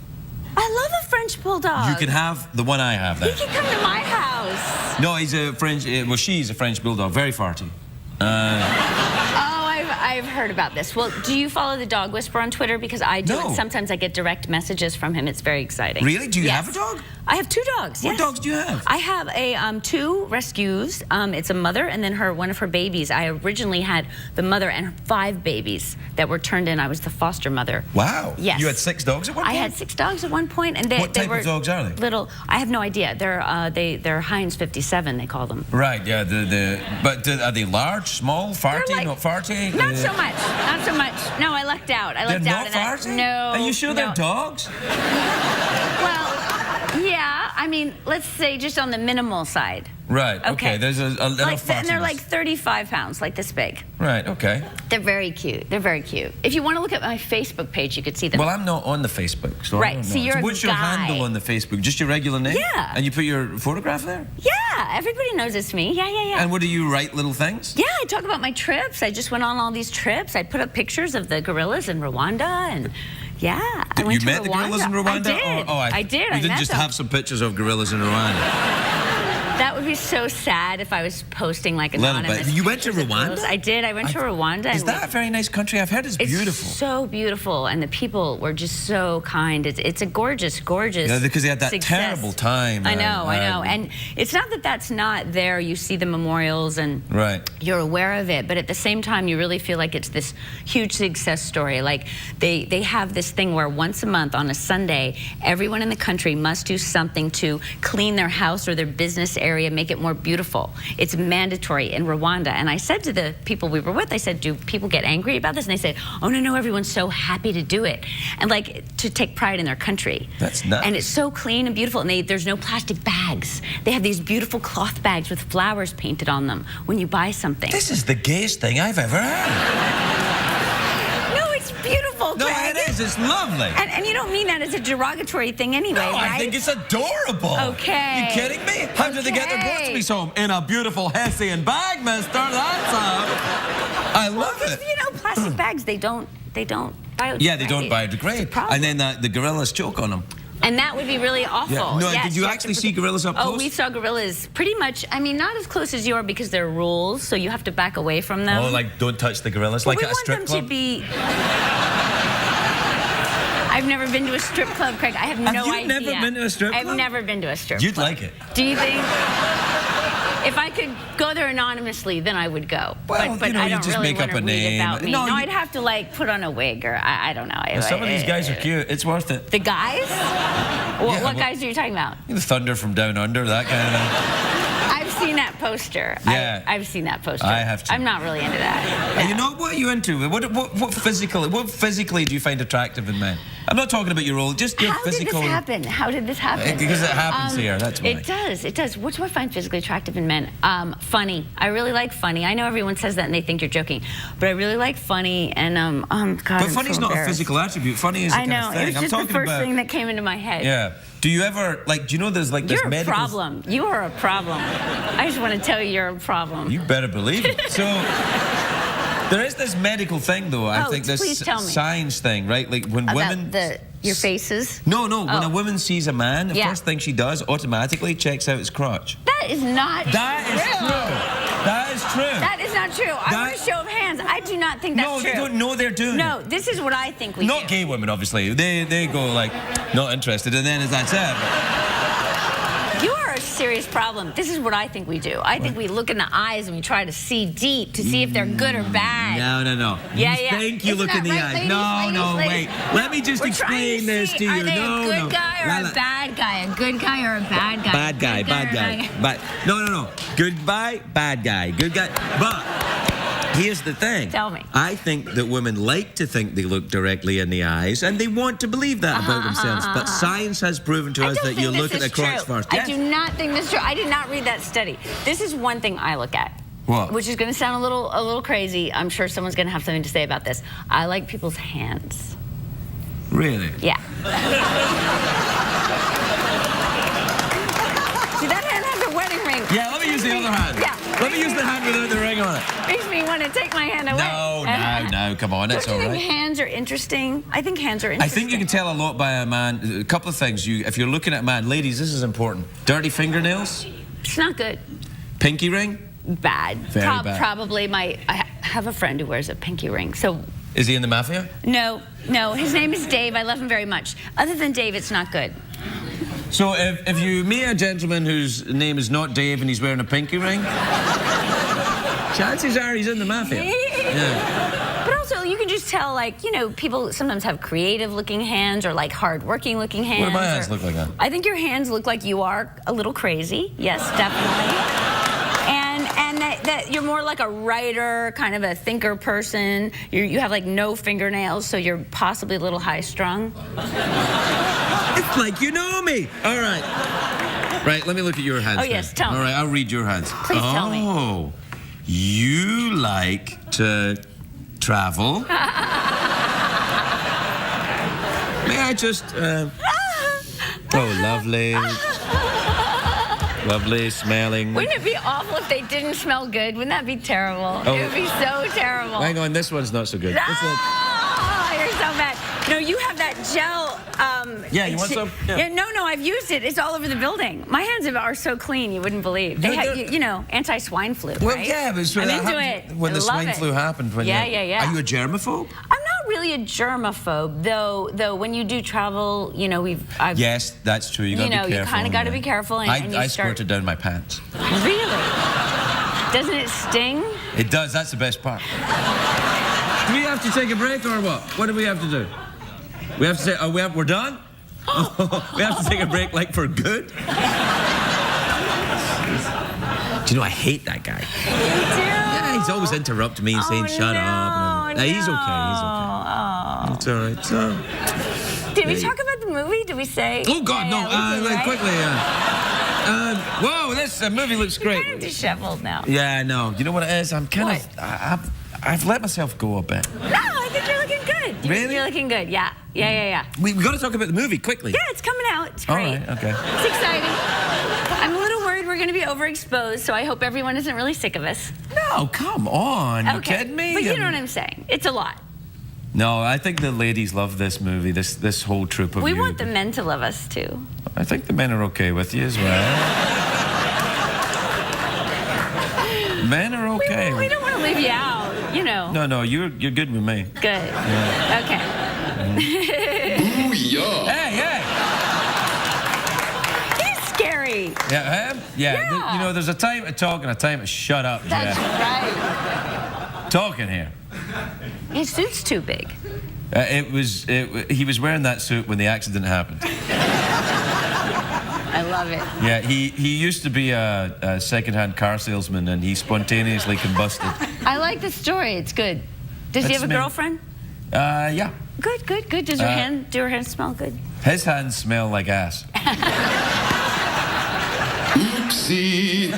I love a French bulldog. You can have the one I have then. He can come to my house. No, he's a French, well, she's a French bulldog, very farty. I've heard about this. Well, do you follow the Dog Whisperer on Twitter? Because I do, and sometimes I get direct messages from him. It's very exciting. Really? Do you have a dog? I have 2 dogs, yes. What dogs do you have? I have a 2 rescues. It's a mother and then one of her babies. I originally had the mother and 5 babies that were turned in. I was the foster mother. Wow. Yes. You had 6 dogs at one point? I had 6 dogs at one point. And what type of dogs are they? Little, I have no idea. They're Heinz 57, they call them. Right, yeah. But are they large, small, farty, not farty? Not so much. Not so much. No, I lucked out. They're not farty? No. Are you sure they're dogs? Well, yeah. I mean, let's say just on the minimal side. Right, okay. There's a little fartiness. And they're like 35 pounds, like this big. Right, okay. They're very cute. They're very cute. If you want to look at my Facebook page, you could see them. Well, I'm not on the Facebook, so right, I don't know. So you're What's your handle on the Facebook? Just your regular name? Yeah. And you put your photograph there? Yeah, everybody knows it's me. Yeah. And what do you write, little things? Yeah, I talk about my trips. I just went on all these trips. I put up pictures of the gorillas in Rwanda and... Yeah, I went to Rwanda. You met the gorillas in Rwanda? I did. You didn't just have some pictures of gorillas in Rwanda? That would be so sad if I was posting like anonymous. You went to Rwanda? I did. I went to Rwanda. Is that a very nice country? I've heard it's beautiful. It's so beautiful, and the people were just so kind. It's a gorgeous, gorgeous. Yeah, because they had that success. terrible time. I know. And it's not that that's not there. You see the memorials and you're aware of it, but at the same time, you really feel like it's this huge success story. Like they have this thing where once a month on a Sunday, everyone in the country must do something to clean their house or their business area, make it more beautiful. It's mandatory in Rwanda. And I said to the people we were with, I said, do people get angry about this? And they said, oh, no, everyone's so happy to do it. And like to take pride in their country. That's nice. And it's so clean and beautiful. And there's no plastic bags. They have these beautiful cloth bags with flowers painted on them when you buy something. This is the gayest thing I've ever heard. No, it's beautiful, No, Craig. it is. It's lovely. And you don't mean that as a derogatory thing anyway, no, right? I think it's adorable. Okay. You kidding me? How do they get their groceries home? In a beautiful Hessian bag, mister. That's I love it. You know, plastic bags, they don't biodegrade. Yeah, they don't biodegrade. And then the gorillas choke on them. And that would be really awful. Yeah. No, yes, did you actually see gorillas up close? Oh, we saw gorillas pretty much, I mean, not as close as you are because there are rules, so you have to back away from them. Oh, like don't touch the gorillas, like at a strip club? We want them to be... I've never been to a strip club, Craig. I have no idea. You've never been to a strip club? I've never been to a strip You'd club. like it. Do you think? If I could go there anonymously, then I would go. Well, but you know, I you don't just really make up a want to read name. about me. No, I'd have to like put on a wig or I don't know. Some of these guys are cute. It's worth it. The guys? What guys are you talking about? The Thunder from Down Under, that kind of. I've seen that poster. Yeah. I've seen that poster. I have to. I'm not really into that. No. You know, what are you into? What physically do you find attractive in men? I'm not talking about your role, just your physical. How did this happen? Because it happens here, that's why. It does. What do I find physically attractive in men? Funny. I really like funny. I know everyone says that and they think you're joking, but I really like funny and, God, but funny's not a physical attribute. Funny is a kind of thing. It was just the first thing that came into my head. Yeah. Do you ever, like, do you know there's like this medical... You're a problem. You are a problem. I just want to tell you you're a problem. You better believe it. So... There is this medical thing, though. I think this science thing, right? Like when women... Your faces? No. When a woman sees a man, the first thing she does automatically checks out his crotch. That is not true. That is true. That is not true. I want a show of hands. I do not think that's true. No, they don't know they're doing it. No, this is what I think we do. Not gay women, obviously. They go like, not interested, and then that's it. You are a serious problem. This is what I think we do. I think we look in the eyes and we try to see deep to see if they're good or bad. No. Yeah. You think you look in the eyes. No, wait. Let me just explain this to you. Are they a good guy or a bad guy? A good guy or a bad guy? Bad guy. No. Good guy, bad guy. Good guy. But here's the thing. Tell me. I think that women like to think they look directly in the eyes, and they want to believe that about themselves. But science has proven to us that you look at the crotch first. I do not think this is true. I did not read that study. This is one thing I look at. What? Which is going to sound a little crazy. I'm sure someone's going to have something to say about this. I like people's hands. Really? Yeah. See, that hand has a wedding ring. Yeah, let me use the other hand. Yeah. Let me use the hand without the ring on it. Makes me want to take my hand away. No, come on, it's all right. Do you think hands are interesting? I think hands are interesting. I think you can tell a lot by a man. A couple of things. If you're looking at a man, ladies, this is important. Dirty fingernails? It's not good. Pinky ring? Bad. Very bad. Probably I have a friend who wears a pinky ring, so... Is he in the mafia? No. His name is Dave. I love him very much. Other than Dave, it's not good. So if you meet a gentleman whose name is not Dave and he's wearing a pinky ring, chances are he's in the mafia. Yeah. But also, you can just tell, like, you know, people sometimes have creative-looking hands or, like, hard-working-looking hands. What do my hands look like? I think your hands look like you are a little crazy. Yes, definitely. And that you're more like a writer, kind of a thinker person. You have, like, no fingernails, so you're possibly a little high-strung. It's like you know me. All right. Right, let me look at your hands. Oh, yes, tell me. All right, I'll read your hands. Please tell me. Oh, you like to travel. May I just... Oh, lovely. Lovely smelling. Wouldn't it be awful if they didn't smell good? Wouldn't that be terrible? Oh. It would be so terrible. Hang on, this one's not so good. Oh, you're so bad. No, you have that gel. Yeah, you want some? Yeah, no, I've used it. It's all over the building. My hands are so clean, you wouldn't believe. They had, you know, anti-swine flu, well, right? yeah, but I'm into it. When the swine flu happened. When yeah. Are you a germaphobe? I'm not really a germaphobe, though when you do travel, you know, Yes, that's true. You gotta be careful. You kind of got to be careful. I squirted down my pants. Really? Doesn't it sting? It does. That's the best part. Do we have to take a break or what? What do we have to do? We have to say, we're done? We have to take a break, like, for good? Do you know, I hate that guy. You do? Yeah, he's always interrupting me and saying, shut up. He's okay, Oh. It's all right. So, did we talk about the movie? Did we say? Oh, God, no. Right? Quickly. Whoa, this movie looks great. You're kind of disheveled now. Yeah, I know. You know what it is? I'm kind of... I've let myself go a bit. No, I think you're looking good. Really? You're looking good, yeah. We've got to talk about the movie, quickly. Yeah, it's coming out. It's great. All right, okay. It's exciting. I'm a little worried we're going to be overexposed, so I hope everyone isn't really sick of us. No, come on. You kidding me? But you know what I'm saying. It's a lot. No, I think the ladies love this movie, this whole troop of We you. want the men to love us, too. I think the men are okay with you as well. Men are okay. We don't want to leave you out, you know. No, you're good with me. Good. Yeah. Okay. Ooh, yeah. Hey. He's scary. Yeah, Yeah. You know, there's a time to talk and a time to shut up, That's Jeff. right. Talking here. His suit's too big. He was wearing that suit when the accident happened. I love it. Yeah, he used to be a second-hand car salesman, and he spontaneously combusted. I like the story. It's good. Does he have a girlfriend? Yeah. Good. Do her hands smell good? His hands smell like ass. Oopsie.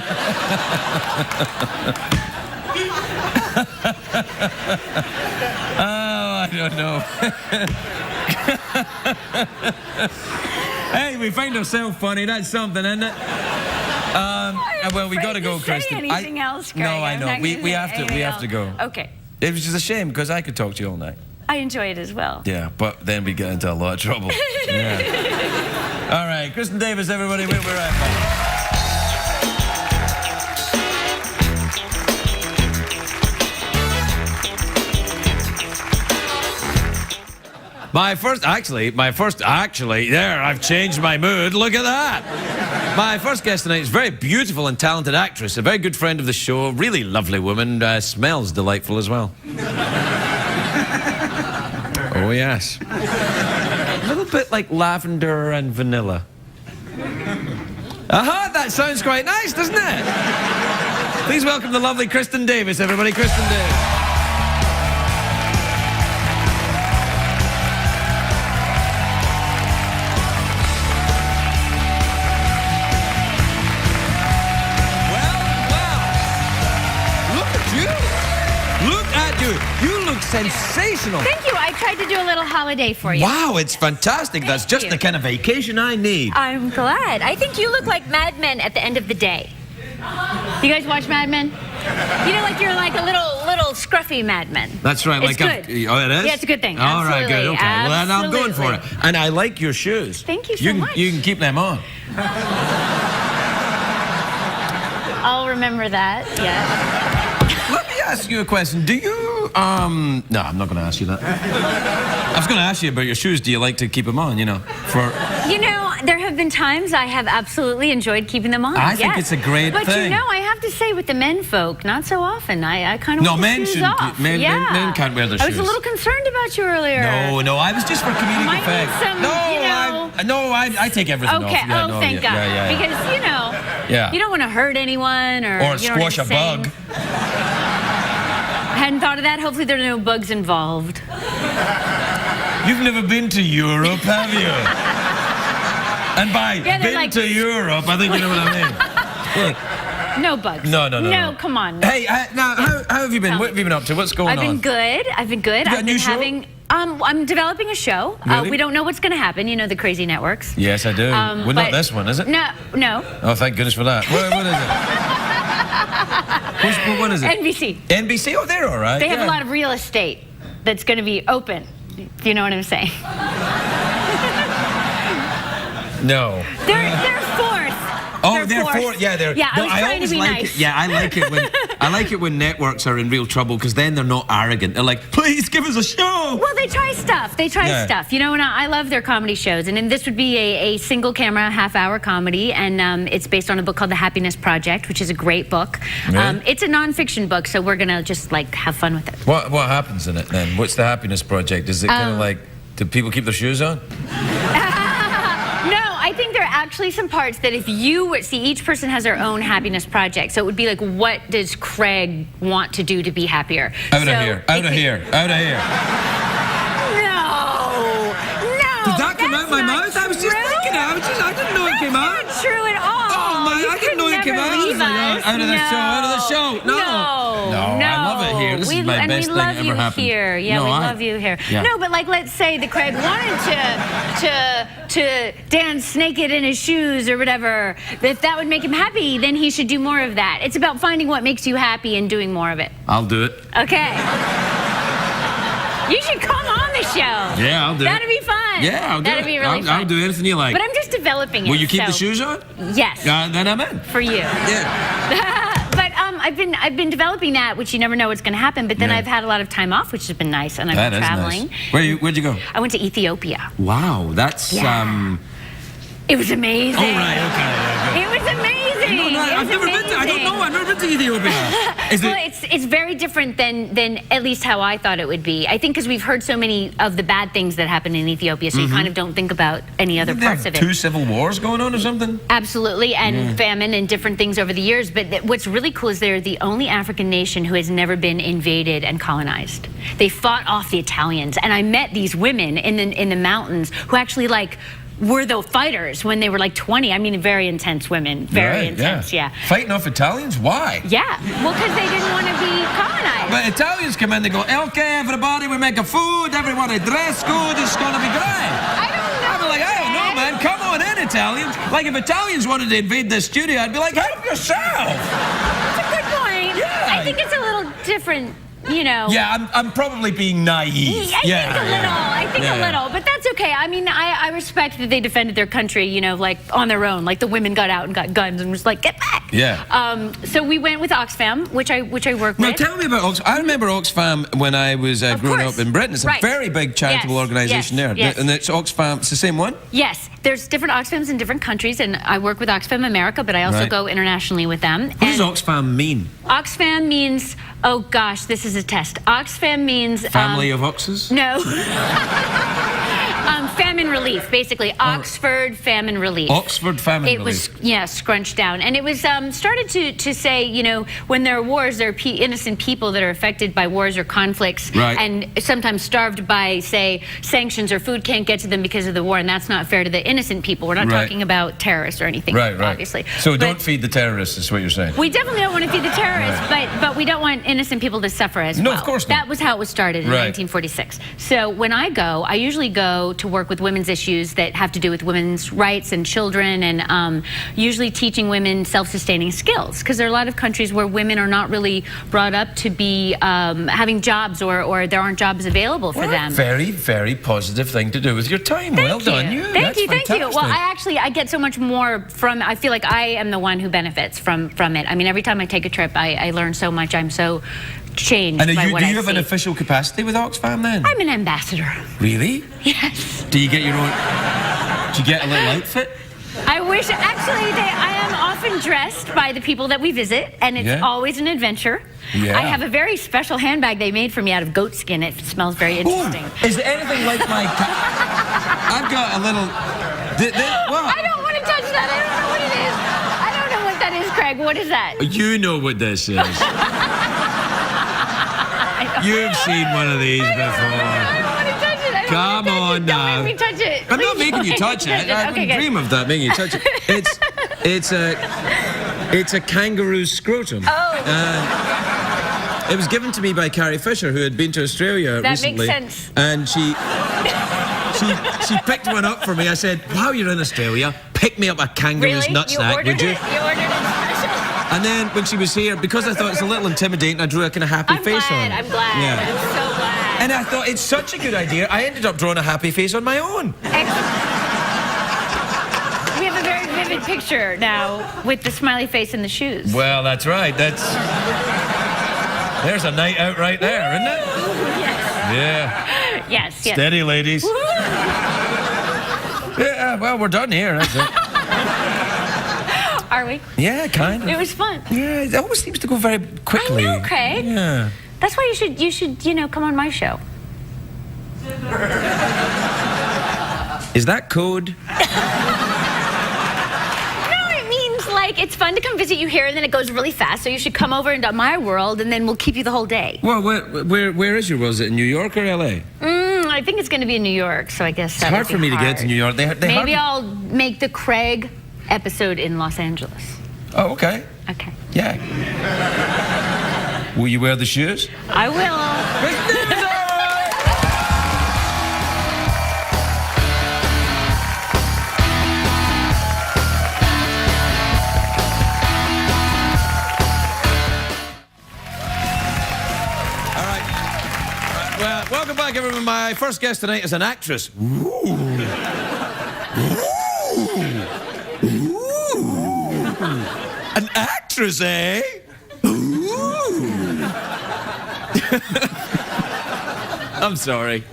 Oh, I don't know. Hey, we find ourselves funny. That's something, isn't it? Well, we got to go, Kristin. Anything else, Greg? No, I know. We have to go. Okay. It was just a shame because I could talk to you all night. I enjoy it as well. Yeah, but then we get into a lot of trouble. Yeah. All right, Kristin Davis, everybody. We'll be right back. My first, there, I've changed my mood. Look at that. My first guest tonight is a very beautiful and talented actress, a very good friend of the show, really lovely woman, smells delightful as well. Oh, yes. A little bit like lavender and vanilla. Aha, that sounds quite nice, doesn't it? Please welcome the lovely Kristin Davis, everybody. Kristin Davis. You look sensational. Thank you. I tried to do a little holiday for you. Wow, it's fantastic. That's just the kind of vacation I need. I'm glad. I think you look like Mad Men at the end of the day. You guys watch Mad Men? You know, like you're like a little scruffy Mad Men. That's right. It's like good. Oh, it is? Yeah, it's a good thing. All right, good. Okay. Absolutely. Well, then I'm going for it. And I like your shoes. Thank you so much. You can keep them on. I'll remember that, yeah. Let me ask you a question. Do you, no, I'm not going to ask you that. I was going to ask you about your shoes. Do you like to keep them on, you know, for... You know, there have been times I have absolutely enjoyed keeping them on. I think it's a great thing. But you know, I have to say with the men folk, not so often. I kind of wear the shoes off. Men can't wear their shoes. I was a little concerned about you earlier. No, I was just for comedic effect. I take everything off. Okay, thank God. Yeah. Because, you know, you don't want to hurt anyone or squash a bug. I hadn't thought of that. Hopefully there are no bugs involved. You've never been to Europe, have you? And by to Europe, I think you know what I mean. Look. No bugs. No. No, come on. No. Hey, now, how have you been? What have you been up to? What's going on? I've been good. You got a new show? I'm developing a show. Really? We don't know what's going to happen. You know the crazy networks. Yes, I do. Well, not this one, is it? No. Oh, thank goodness for that. What is it? What is it? NBC. NBC? Oh, they're all right. They have a lot of real estate that's going to be open. Do you know what I'm saying? No. They're fourth. Oh, they're fourth. Yeah, they're. Yeah, I was trying to be nice. I like it when networks are in real trouble because then they're not arrogant. They're like, please give us a show. Well, they try stuff. Stuff. You know, and I love their comedy shows. And this would be a single camera, half-hour comedy, and it's based on a book called The Happiness Project, which is a great book. Really? It's a nonfiction book, so we're gonna just like have fun with it. What happens in it then? What's the Happiness Project? Is it kind of like, do people keep their shoes on? I think there are actually some parts that if you would see, each person has their own happiness project. So it would be like, what does Craig want to do to be happier? Out of here. No. Did that come out my mouth? I was just thinking it. I didn't know it came out. That's not true at all. Oh, man, I didn't know it came out. I was like, out of the show. No, I love it here. This is my best thing that ever happened. Here. Yeah, we love you here. Yeah. No, but like, let's say that Craig wanted to dance naked in his shoes or whatever. If that would make him happy, then he should do more of that. It's about finding what makes you happy and doing more of it. I'll do it. Okay. You should come on the show. Yeah, I'll do it. That'd be fun. Yeah, I'll do it. That'd be really fun. I'll do anything you like. But I'm just developing it. Will you keep the shoes on? Yes. Then I'm in. For you. Yeah. But I've been developing that, which you never know what's going to happen. But then I've had a lot of time off, which has been nice, and I've been traveling. Nice. Where'd you go? I went to Ethiopia. Wow, that's It was amazing. Oh right, okay. It was amazing. I've never been to. I don't know. I've never been to Ethiopia. It's very different than at least how I thought it would be. I think because we've heard so many of the bad things that happen in Ethiopia, so you kind of don't think about any other parts of it. 2 civil wars going on or something? Absolutely, and famine and different things over the years. But what's really cool is they're the only African nation who has never been invaded and colonized. They fought off the Italians, and I met these women in the mountains who actually were the fighters when they were like 20. I mean, very intense women. Very intense, yeah. Fighting off Italians? Why? Yeah. Well, because they didn't want to be colonized. But Italians come in, they go, okay, everybody, we make a food, everybody dress good, it's going to be great. I don't know. I'd be like, I don't know, man. Come on in, Italians. Like, if Italians wanted to invade this studio, I'd be like, help yourself. That's a good point. Yeah. I think it's a little different. You know. Yeah, I'm probably being naive. I think a little, but that's okay. I mean, I respect that they defended their country, you know, like on their own. Like the women got out and got guns and was like, get back. Yeah. So we went with Oxfam, which I work with. Now tell me about Oxfam. I remember Oxfam when I was growing up in Britain. It's a very big charitable organisation there. Yes. And it's Oxfam. It's the same one. Yes. There's different Oxfams in different countries, and I work with Oxfam America, but I also go internationally with them. What does Oxfam mean? Oxfam means, oh gosh, this is a test. Oxfam means... Family of oxes? No. Famine relief, basically. Oxford famine relief. Oxford famine relief. It was, scrunched down. And it was started to say, you know, when there are wars, there are innocent people that are affected by wars or conflicts and sometimes starved by, say, sanctions or food can't get to them because of the war, and that's not fair to the innocent people. We're not talking about terrorists or anything, obviously. So don't feed the terrorists, is what you're saying. We definitely don't want to feed the terrorists, but we don't want innocent people to suffer as well. No, of course not. That was how it was started in 1946. So when I usually go to work with women's issues that have to do with women's rights and children, and usually teaching women self-sustaining skills, because there are a lot of countries where women are not really brought up to be having jobs, or there aren't jobs available for them. Very, very positive thing to do with your time. Well done, you. Thank you. Well, I get so much more from. I feel like I am the one who benefits from it. I mean, every time I take a trip, I learn so much. I'm so changed by what I see. Do you have an official capacity with Oxfam then? I'm an ambassador. Really? Yes. Do you get your own? Did you get a little outfit? I wish, actually, I am often dressed by the people that we visit, and it's always an adventure. Yeah. I have a very special handbag they made for me out of goat skin. It smells very interesting. Ooh, is it anything like my... I've got a little... I don't want to touch that. I don't know what it is. I don't know what that is, Craig. What is that? You know what this is. You've seen one of these before. Come on now. Don't make me touch it. I'm not making you touch it. I would dream of that, making you touch it. It's a kangaroo scrotum. Oh. It was given to me by Carrie Fisher, who had been to Australia recently. That makes sense. And she picked one up for me. I said, "Wow, you're in Australia. Pick me up a kangaroo's nutsack, would you?" You ordered it special. And then when she was here, because I thought it's a little intimidating, I drew a kind of happy face on. I'm glad. Yeah. I'm so glad. And I thought, it's such a good idea, I ended up drawing a happy face on my own. Excellent. We have a very vivid picture now with the smiley face and the shoes. Well, that's right. There's a night out right there, isn't it? Yes. Yeah. Yes. Steady, ladies. Yeah, well, we're done here. That's it. Are we? Yeah, kind of. It was fun. Yeah, it always seems to go very quickly. I know, Craig. Yeah. That's why you should, come on my show. Is that code? No, it means like it's fun to come visit you here, and then it goes really fast. So you should come over into my world, and then we'll keep you the whole day. Well, where is your world? Is it in New York or LA? I think it's going to be in New York. So I guess it's hard for me to get to New York. Maybe I'll make the Craig episode in Los Angeles. Oh, okay. Okay. Yeah. Will you wear the shoes? I will. All right. Well, welcome back, everyone. My first guest tonight is an actress. Ooh. An actress, eh? I'm sorry.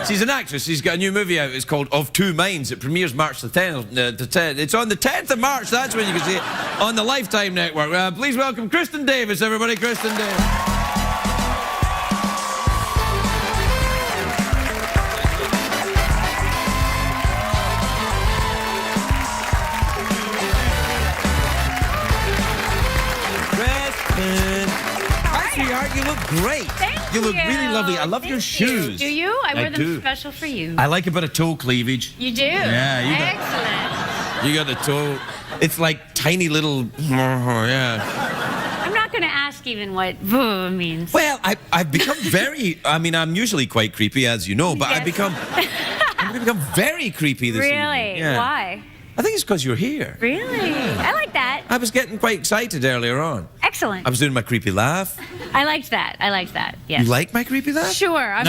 She's an actress. She's got a new movie out. It's called Of Two Minds. It premieres March the 10th. It's on the 10th of March. That's when you can see it on the Lifetime Network. Please welcome Kristin Davis, everybody. Kristin Davis. You look great. Thank you. You look really lovely. I love your shoes. Do you? I wear them special for you. I like a bit of toe cleavage. You do? Yeah, you got. Excellent. You got the toe. It's like tiny little. Yeah. I'm not going to ask even what means. Well, I've become very. I mean, I'm usually quite creepy, as you know, but I've become very creepy this evening. Really? Yeah. Why? I think it's because you're here. Really? I like that. I was getting quite excited earlier on. Excellent. I was doing my creepy laugh. I liked that. Yes. You like my creepy laugh? Sure. I'm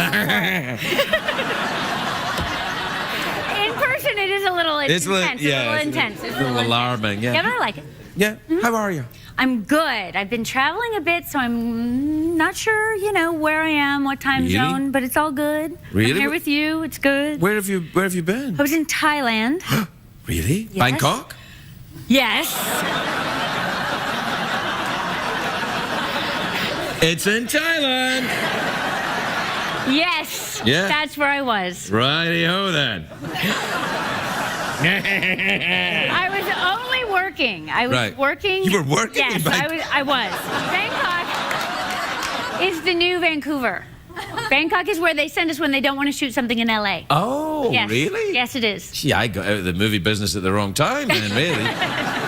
In person, it is a little intense. It's a little intense. It's a little alarming. Yeah. Yeah, but I like it. Yeah. Mm-hmm. How are you? I'm good. I've been traveling a bit, so I'm not sure, where I am, what time zone, but it's all good. Really? I'm here with you. It's good. Where have you been? I was in Thailand. Really? Yes. Bangkok? Yes. It's in Thailand. Yes. Yeah. That's where I was. Righty-ho then. I was only working. I was working. You were working? Yes, I was. Bangkok is the new Vancouver. Bangkok is where they send us when they don't want to shoot something in LA. Oh, yes. Really? Yes, it is. Gee, I got out of the movie business at the wrong time then, really.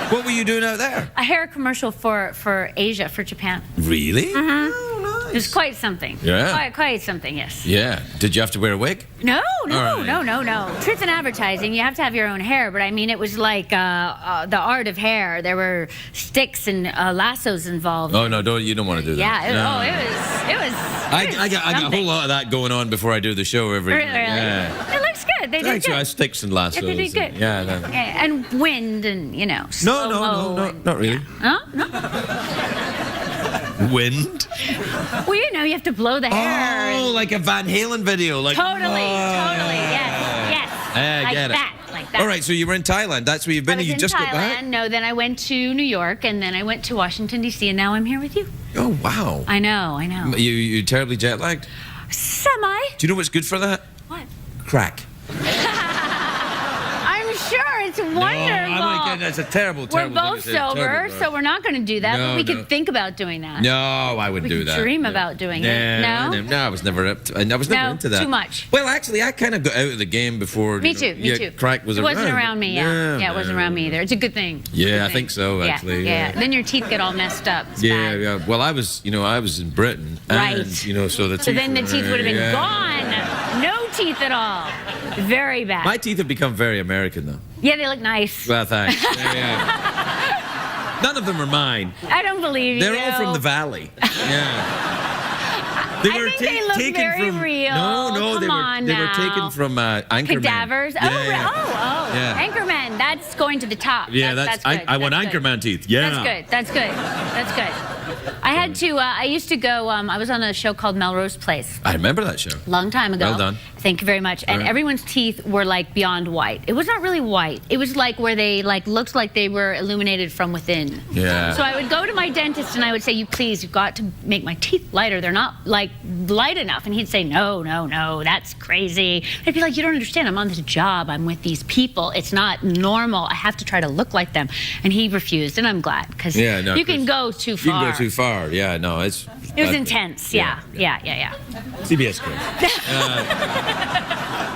What were you doing out there? A hair commercial for Asia, for Japan. Really? Mm-hmm. Oh, nice. It was quite something. Yeah. Quite something, yes. Yeah. Did you have to wear a wig? No. Right. Truth in advertising, you have to have your own hair, but I mean, it was like the art of hair. There were sticks and lassos involved. Oh, no, you don't want to do that. Yeah, it was I got a whole lot of that going on before I do the show every Really? Yeah. It looks good. They did good. Sticks and lassos. Yeah, they did good. And wind and, No, not really. Huh? No? Wind? Well, you have to blow the hair. Oh, like a Van Halen video. Like, Totally, yes. I get it. All right, so you were in Thailand. That's where you've been. You just got back? No, then I went to New York, and then I went to Washington, D.C., and now I'm here with you. Oh, wow. I know. You terribly jet-lagged? Semi. Do you know what's good for that? What? Crack. I'm sure it's wonderful. No, oh my goodness, that's a terrible We're both sober, so we're not going to do that, but we could think about doing that. No, I wouldn't do that. We could dream about doing it. No? No, I was never into that. Too much. Well, actually, I kind of got out of the game before. Me too. Crack was around. It wasn't around me, yeah. It wasn't around me either. It's a good thing. I think so, actually. Yeah. Then your teeth get all messed up. It's bad. Yeah. Well, I was in Britain. Right. And, so the teeth. So then the teeth would have been gone. No teeth at all. Very bad. My teeth have become very American, though. Yeah, they look nice. Well, thanks. None of them are mine. I don't believe you. They're all from the valley. Yeah. I think they look very real. No, they were taken from Anchorman. Cadavers? Yeah. Anchorman, that's going to the top. Yeah, that's good. I want Anchorman teeth. Yeah. That's good. I had to, I used to go, I was on a show called Melrose Place. I remember that show. Long time ago. Well done. Thank you very much. And everyone's teeth were like beyond white. It was not really white. It was like where they looked like they were illuminated from within. Yeah. So I would go to my dentist and I would say, you've got to make my teeth lighter. They're not like light enough. And he'd say, no, that's crazy. I'd be like, you don't understand. I'm on this job. I'm with these people. It's not normal. I have to try to look like them. And he refused. And I'm glad because you can go too far. You can go too far. Yeah, no, it was intense. Yeah. CBS Girls.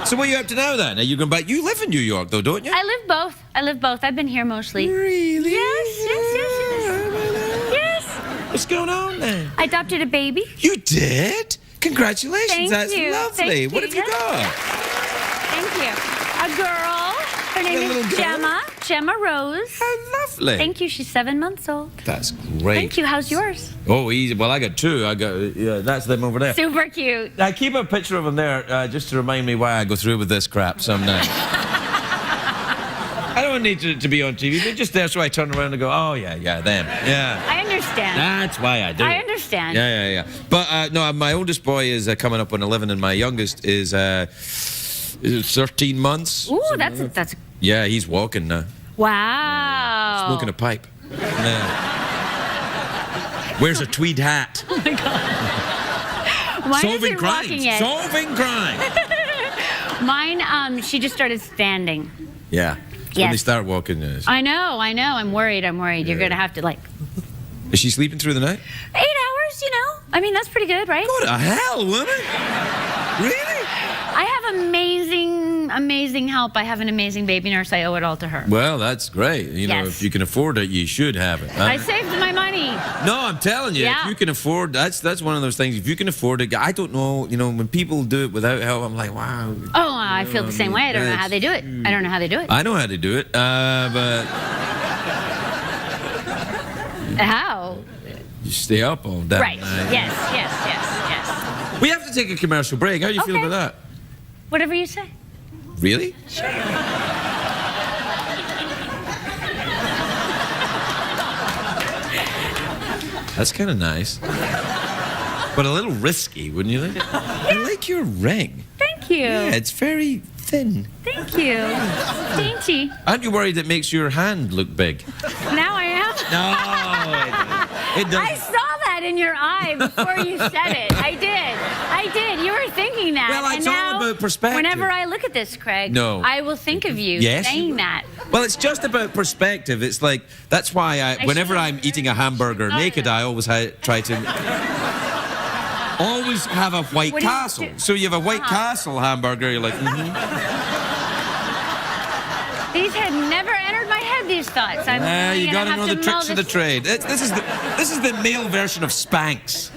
So what are you up to now then? Are you going back? You live in New York though, don't you? I live both. I've been here mostly. Really? Yes. What's going on then? I adopted a baby. You did? Congratulations. Thank you. Lovely. What have you got? Thank you. A girl. Her name is Gemma Rose. How lovely. Thank you. She's 7 months old. That's great. Thank you. How's yours? Oh, easy. Well, I got two. That's them over there. Super cute. I keep a picture of them there just to remind me why I go through with this crap some night. I don't need to be on TV. They're just there so I turn around and go, oh, yeah, them. Yeah. I understand. That's why I do. I understand. Yeah. But, no, my oldest boy is coming up on 11 and my youngest is 13 months. Ooh, that's... Yeah, he's walking now. Wow. Smoking a pipe. Yeah. Wears a tweed hat. Oh, my God. Mine Solving isn't crimes. walking yet. Solving crime. Mine, she just started standing. Yeah. When they start walking. I know. I'm worried. You're going to have to, Is she sleeping through the night? 8 hours, I mean, that's pretty good, right? What the hell, woman? Really? I have amazing help. I have an amazing baby nurse. I owe it all to her. Well, that's great. If you can afford it, you should have it. I saved my money. No, I'm telling you, if you can afford, that's one of those things. If you can afford it, I don't know, when people do it without help, I'm like, wow. Oh, I feel the same way. I don't know how they do it. I know how to do it, but... How? You stay up all day. Right. Yes. We have to take a commercial break. How do you feel about that? Whatever you say. Really? Sure. That's kind of nice. But a little risky, wouldn't you think? I like your ring. Thank you. Yeah, it's very thin. Thank you. It's dainty. Aren't you worried it makes your hand look big? Now I am. No, it doesn't. I saw that in your eye before you said it. I did. You were thinking that. Well, it's all about perspective. Whenever I look at this, Craig, I will think of you saying that. Well, it's just about perspective. It's like, that's why whenever I'm eating a hamburger naked, I always try to always have a White Castle. So you have a White Castle hamburger, you're like, These had never entered my head, these thoughts. You got to know the tricks of the trade. This is the male version of Spanx.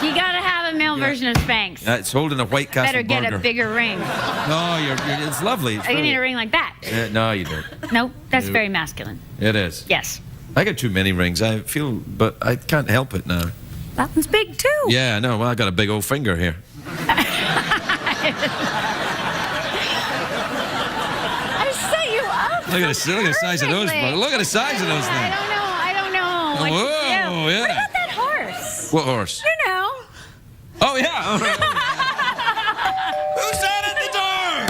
You got to have a male version of Spanx. It's holding a White Castle Better get burger. a bigger ring. No, it's lovely. You need a ring like that. No, you don't. No, that's very masculine. It is. Yes. I got too many rings. I feel, but I can't help it now. That one's big too. Yeah, I know. Well, I got a big old finger here. I set you up. Look at the size of those. Look at the size of those things. I don't know. Whoa, yeah. What about that horse? What horse? You know. Oh, yeah. Who's that at the door?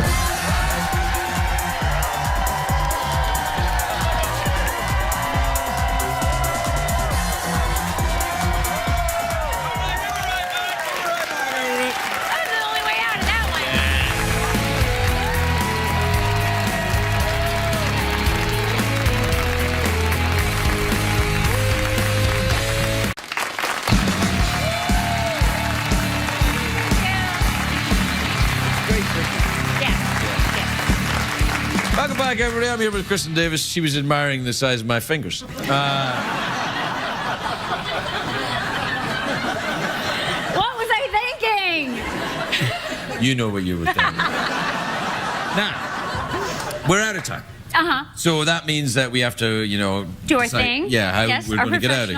back, everybody. I'm here with Kristin Davis. She was admiring the size of my fingers. What was I thinking? You know what you were thinking. Now, we're out of time. So that means that we have to, you know, do our thing. Yeah, how we're going to get out of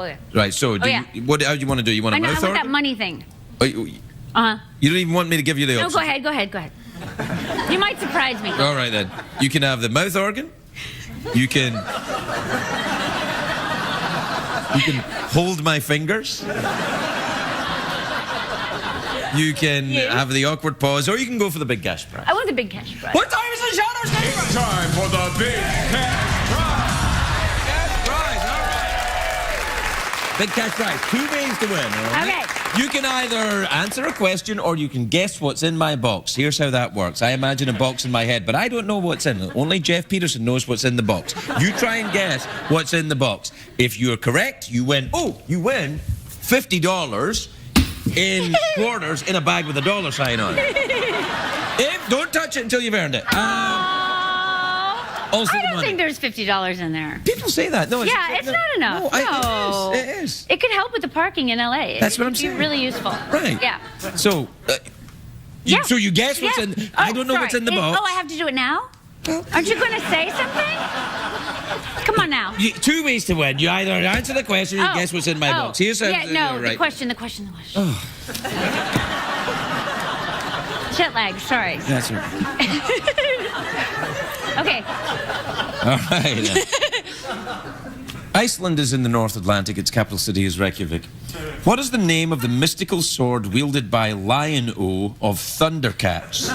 here. Right. So, how do you want to do? You want a mouth organ? I want that money thing. You don't even want me to give you the option? No, go ahead. You might surprise me. All right, then. You can have the mouth organ. You can hold my fingers. You can have the awkward pause, or you can go for the big cash prize. I want the big cash prize. What time is the Shadows game? It's time for the big cash prize. Cash prize, all right. Big cash prize. 2 ways to win. Okay. You can either answer a question or you can guess what's in my box. Here's how that works. I imagine a box in my head, but I don't know what's in it. Only Jeff Peterson knows what's in the box. You try and guess what's in the box. If you're correct, you win. Oh, you win $50 in quarters in a bag with a dollar sign on it. Don't touch it until you've earned it. Also I don't think there's $50 in there. People say that. No, it's not enough. No, it is. It could help with the parking in LA. That's what I'm saying. It's really useful. Right. Yeah. So, so you guess what's in. I don't know what's in the box. Oh, I have to do it now? Aren't you going to say something? Come on now. 2 ways to win. You either answer the question or you guess what's in my box. Here's how. The question. Oh. Jet lag, sorry. That's right. Okay. All right. Iceland is in the North Atlantic. Its capital city is Reykjavik. What is the name of the mystical sword wielded by Lion-O of Thundercats?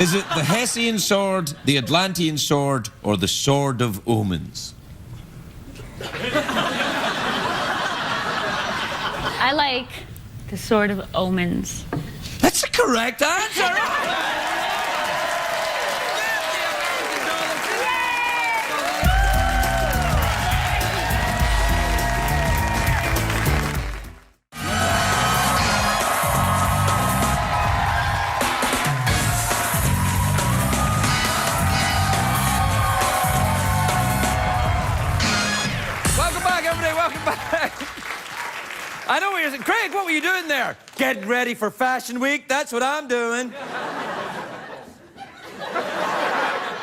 Is it the Hessian sword, the Atlantean sword, or the Sword of Omens? I like the Sword of Omens. That's the correct answer! Welcome back. I know what you're saying. Craig, what were you doing there? Getting ready for Fashion Week. That's what I'm doing.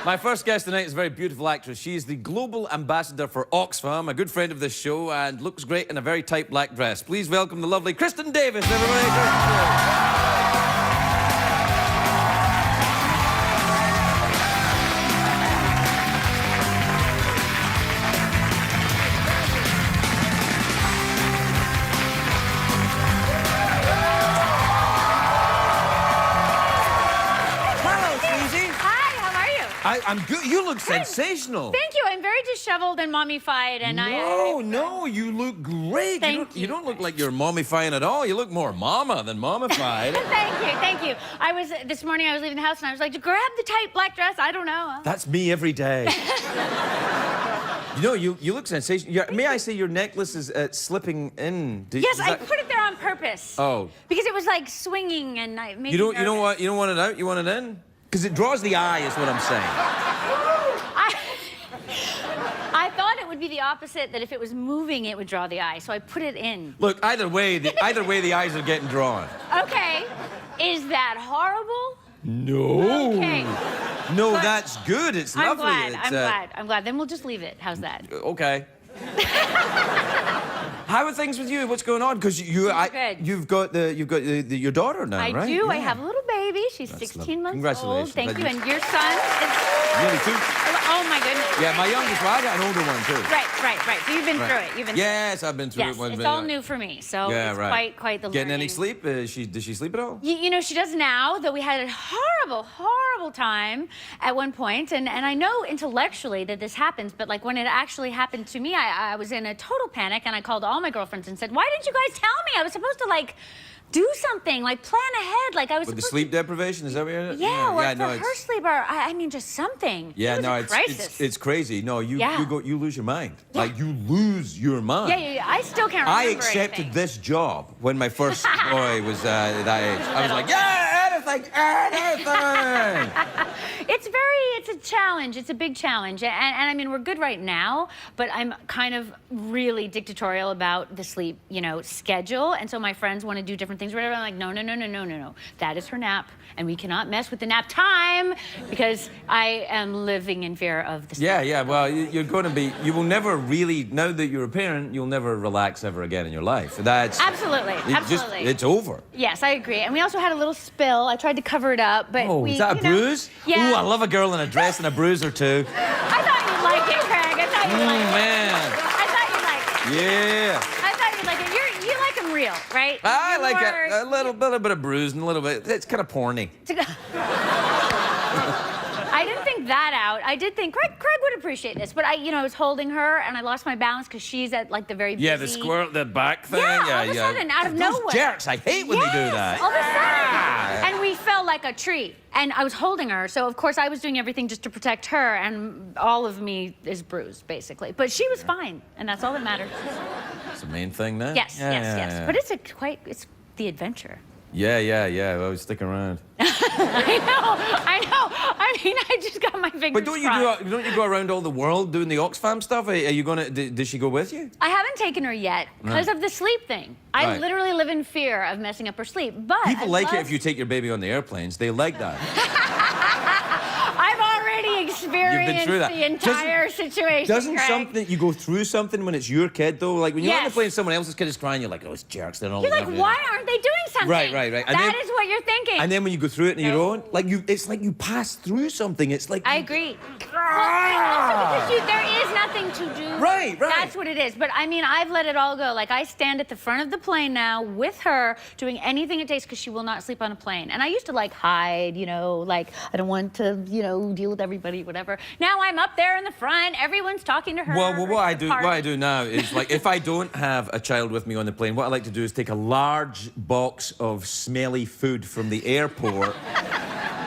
My first guest tonight is a very beautiful actress. She's the global ambassador for Oxfam, a good friend of this show, and looks great in a very tight black dress. Please welcome the lovely Kristin Davis, everybody. I'm good. You look sensational. Thank you. I'm very disheveled and mommified, and No, you look great. You don't look like you're mommifying at all. You look more mama than mommified. Thank you. This morning I was leaving the house and I was like, grab the tight black dress. I don't know. That's me every day. You look sensational. May I say your necklace is slipping in? Yes, I put it there on purpose. Oh. Because it was like swinging and I made You don't want it out? You want it in? Because it draws the eye, is what I'm saying. I thought it would be the opposite, that if it was moving, it would draw the eye, so I put it in. Look, either way, the eyes are getting drawn. Okay. Is that horrible? No. Okay. No, that's good. It's lovely. I'm glad. Then we'll just leave it. How's that? Okay. How are things with you? What's going on? Because you've got your daughter now, right? I do. Yeah. I have a little baby. She's 16 months Congratulations. old. Thank you. And your son is... Really, too? Oh, my goodness. Yeah, my youngest, well, I got an older one, too. Right. So you've been through it. Yes, I've been through it. It's all new for me, so it's quite the learning. Getting any sleep? Does she sleep at all? You know, she does now, though we had a horrible time at one point, and I know intellectually that this happens, but like when it actually happened to me, I was in a total panic, and I called all my girlfriends and said, why didn't you guys tell me? I was supposed to, like, do something, like plan ahead, like I was. With the sleep deprivation, is that what you're? Yeah, or for her sleep, or I mean, just something. Yeah, it's crazy. No, you lose your mind. Yeah. Like you lose your mind. Yeah. I still can't remember. I accepted this job when my first boy was that age. I was like, yeah, anything. It's it's a challenge. It's a big challenge. And I mean, we're good right now, but I'm kind of really dictatorial about the sleep, schedule. And so my friends want to do different things. Whatever. I'm like, no. That is her nap. And we cannot mess with the nap time because I am living in fear of the sleep. Yeah. Well, you will never really, now that you're a parent, you'll never relax ever again in your life. Absolutely. It's over. Yes, I agree. And we also had a little spill. I tried to cover it up, but is that a bruise? Yeah. Ooh, I love a girl in a dress and a bruise or two. I thought you'd like it, Craig. I thought you'd like it. Man. I thought you'd like it. Yeah. I thought you'd like it. You like them real, right? I like a little bit of bruise and a little bit. It's kind of porny. I didn't think that out. I did think Craig would appreciate this, but I was holding her and I lost my balance because she's at like the very busy... Yeah, the squirrel, the back thing. Yeah, all of a sudden, out of nowhere. Those jerks, I hate when they do that. All of a sudden. And we fell like a tree. And I was holding her, so of course I was doing everything just to protect her, and all of me is bruised, basically. But she was fine, and that's all that matters. That's the main thing now? Yes. But it's the adventure. Yeah. Well, stick around. I know. I mean, I just got my fingers But don't you go around all the world doing the Oxfam stuff? Are you gonna? Does she go with you? I haven't taken her yet because of the sleep thing. I literally live in fear of messing up her sleep. But people like it if you take your baby on the airplanes. They like that. I've already experienced the entire situation. Doesn't Craig. something you go through something when it's your kid though? Like when you're on the plane, someone else's kid is crying. You're like, oh, it's jerks. They're all. You're like, why aren't they doing something? Right. That is what you're thinking. And then when you go through it on your own, it's like you pass through something. It's like I agree. Also because there is nothing to do. Right. That's what it is. But I mean, I've let it all go. Like I stand at the front of the plane now with her, doing anything it takes because she will not sleep on a plane. And I used to hide, like I don't want to, deal with everybody, whatever. Now I'm up there in the front. Everyone's talking to her. Well, what I do now is like if I don't have a child with me on the plane, what I like to do is take a large box of smelly food from the airport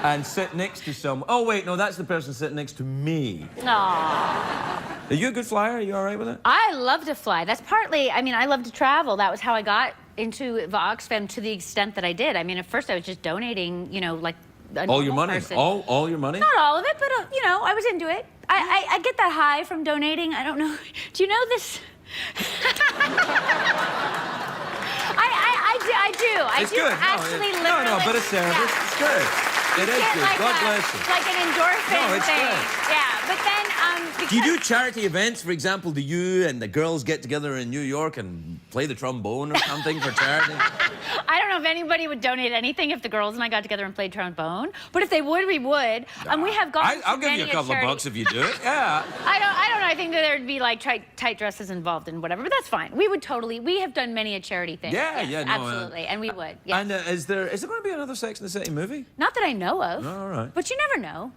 and sit next to someone. Oh wait, no, that's the person sitting next to me. Aww. Are you a good flyer? Are you all right with it? I love to fly. That's partly. I mean, I love to travel. That was how I got into the Oxfam to the extent that I did. I mean, at first I was just donating, like. All your money? All your money? Not all of it, but, I was into it. I get that high from donating. I don't know. Do you know this? I do. It's good. Literally. But it's service. Yeah. It's good. It is good. God bless you. Like an endorphin thing. Good. Yeah, but then... do you do charity events? For example, do you and the girls get together in New York and play the trombone or something for charity? I don't know if anybody would donate anything if the girls and I got together and played trombone. But if they would, we would. And we have gone I'll give you a couple of bucks if you do it. Yeah. I don't know. I think that there'd be tight dresses involved and whatever, but that's fine. We have done many a charity thing. Yeah, no, absolutely. And we would. Yes. And is there going to be another Sex and the City movie? Not that I know of. All right. But you never know.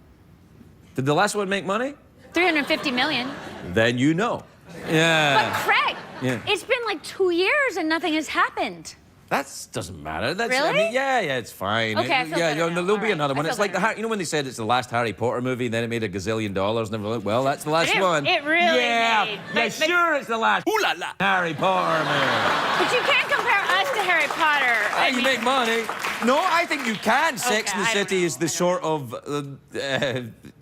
Did the last one make money? $350 million. Then you know. Yeah. But Craig, it's been like 2 years and nothing has happened. That doesn't matter. Really? I mean, yeah, it's fine. Okay, I feel better now. There'll be another one. It's like better. when they said it's the last Harry Potter movie, then it made $1 gazillion, and everyone, well, that's the last one. It really made. But sure, it's the last. Ooh la la, Harry Potter movie. But you can't compare us to Harry Potter. You make money. No, I think you can. Sex and the City is the sort of.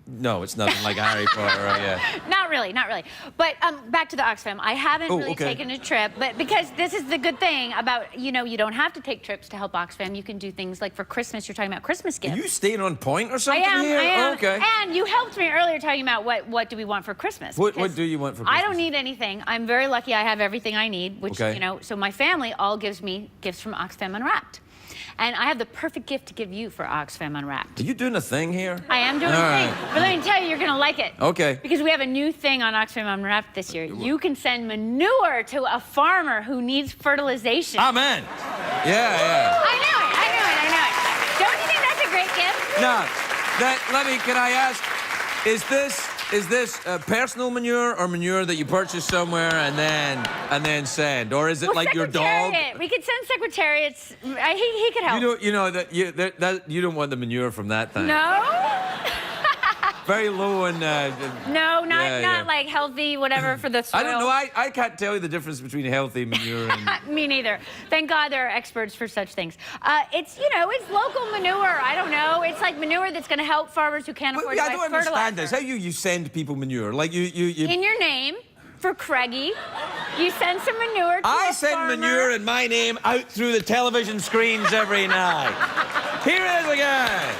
No, it's nothing like Harry Potter. Yeah. Not really. But back to the Oxfam. I haven't really taken a trip, but because this is the good thing about you don't have to take trips to help Oxfam. You can do things like for Christmas. You're talking about Christmas gifts. Are you staying on point or something here? I am. Okay. And you helped me earlier talking about what do we want for Christmas. What do you want for Christmas? I don't need anything. I'm very lucky. I have everything I need. Which so my family all gives me gifts from Oxfam Unwrapped. And I have the perfect gift to give you for Oxfam Unwrapped. Are you doing a thing here? I am doing a thing. But let me tell you, you're going to like it. Okay. Because we have a new thing on Oxfam Unwrapped this year. You can send manure to a farmer who needs fertilization. Amen. Yeah. I knew it. Don't you think that's a great gift? No. Can I ask, is this personal manure or manure that you purchase somewhere and then send, or is it like your dog? We could send secretariats. He could help. You don't want the manure from that thing. No. very low and... no, not like healthy, whatever, for the soil. I don't know. I can't tell you the difference between healthy manure and... Me neither. Thank God there are experts for such things. It's, you know, it's local manure. I don't know. It's like manure that's going to help farmers who can't afford to buy fertilizer. I don't understand this. How you send people manure? Like you... In your name, for Craigie, you send some manure to I send manure in my name out through the television screens every night. Here it is again.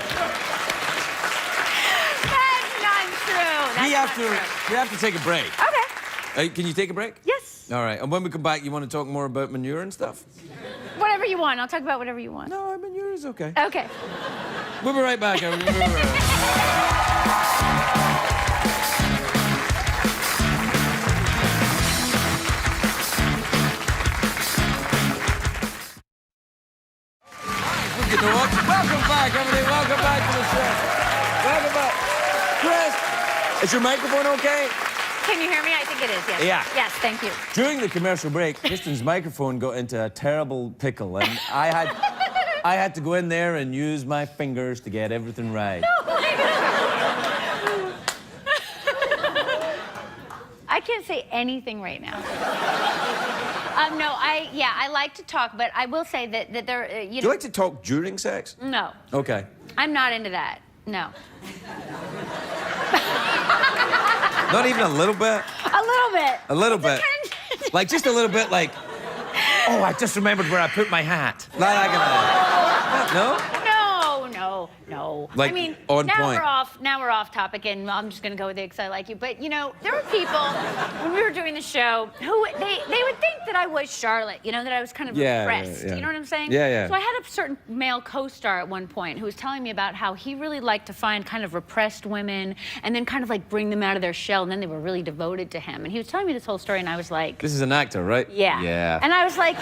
That's not true. We have to take a break. Okay. Can you take a break? Yes. All right. And when we come back, you want to talk more about manure and stuff? Whatever you want. I'll talk about whatever you want. No, manure is okay. Okay. We'll be right back. Welcome back, everybody. Welcome back to the show. Welcome back. Chris, is your microphone okay? Can you hear me? I think it is, yes. Yeah. Yes, thank you. During the commercial break, Kristin's microphone got into a terrible pickle, and I had to go in there and use my fingers to get everything right. No, I can't say anything right now. No, I like to talk, but I will say that there, you know... Do you like to talk during sex? No. Okay. I'm not into that. No. Not even a little bit? A little bit. A little bit. Like, just a little bit, like, oh, I just remembered where I put my hat. Not like no? No. Like, I mean, on now point. Now we're off topic, and I'm just gonna go with it because I like you. But you know, there were people when we were doing the show who they would think that I was Charlotte. You know, that I was kind of repressed. Yeah. You know what I'm saying? Yeah. So I had a certain male co-star at one point who was telling me about how he really liked to find kind of repressed women and then kind of like bring them out of their shell, and then they were really devoted to him. And he was telling me this whole story, and I was like, this is an actor, right? Yeah. Yeah. And I was like,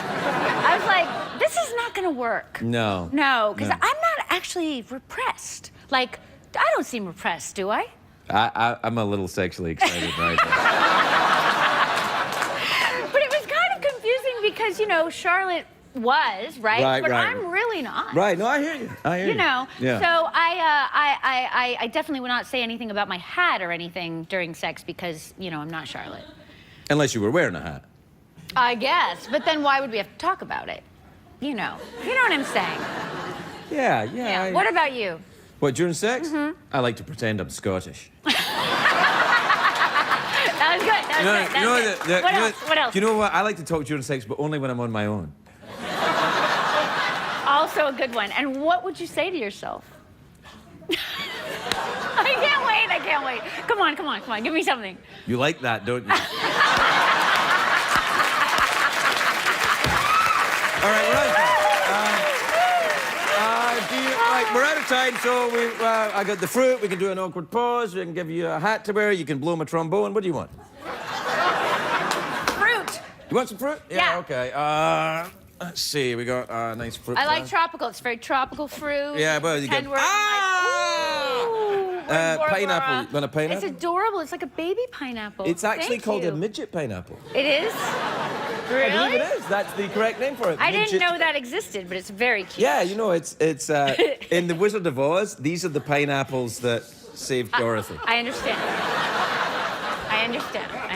this is not gonna work. No. No, because I'm not actually repressed. Like, I don't seem repressed, do I? I'm a little sexually excited right now. But it was kind of confusing because, you know, Charlotte was, right? But I'm really not. Right, no, I hear you. You know, yeah. So I definitely would not say anything about my hat or anything during sex because, you know, I'm not Charlotte. Unless you were wearing a hat. I guess, but then why would we have to talk about it? You know what I'm saying? Yeah. What about you? What, during sex? Mm-hmm. I like to pretend I'm Scottish. That was good. What else? Do you know what? I like to talk during sex, but only when I'm on my own. Also a good one. And what would you say to yourself? I can't wait. Come on. Give me something. You like that, don't you? All right, we're out of time. We're out of time, so I got the fruit. We can do an awkward pause. We can give you a hat to wear. You can blow my trombone. What do you want? Fruit. You want some fruit? Yeah. Okay. Let's see. We got a nice fruit. I like tropical. It's very tropical fruit. Yeah, but you get... pineapple. You want a pineapple? It's adorable. It's like a baby pineapple. It's actually called a midget pineapple. It is? Really? I believe it is. That's the correct name for it. I didn't know that existed, but it's very cute. Yeah, you know, it's in The Wizard of Oz, these are the pineapples that saved Dorothy. I understand. I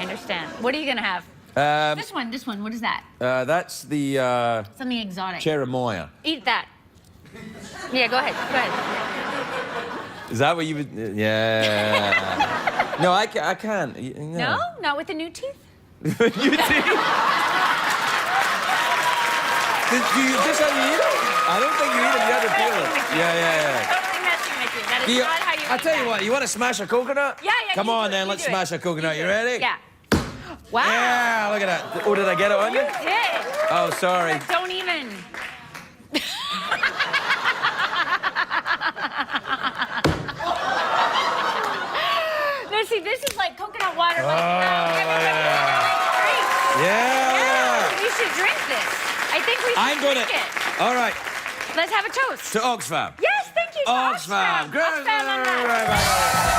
understand. What are you going to have? This one. What is that? That's the... something exotic. Cherimoya. Eat that. Yeah, go ahead. Is that what you would... Yeah. No, I can't. No? Not with the new teeth? New teeth? Do you just how you eat them? I don't think you eat them, you have to peel it. Yeah. Totally messing with you. That is not how you eat I'll tell you what, you want to smash a coconut? Yeah. Come on then, let's smash a coconut. You ready? Yeah. Wow. Yeah, look at that. Oh, did I get it on you? You did. Oh, sorry. Don't even. No, see, this is like coconut water. Yeah. We should drink this. I think we should drink it. All right. Let's have a toast. To Oxfam. Yes, thank you. Oxfam. Oxfam on that.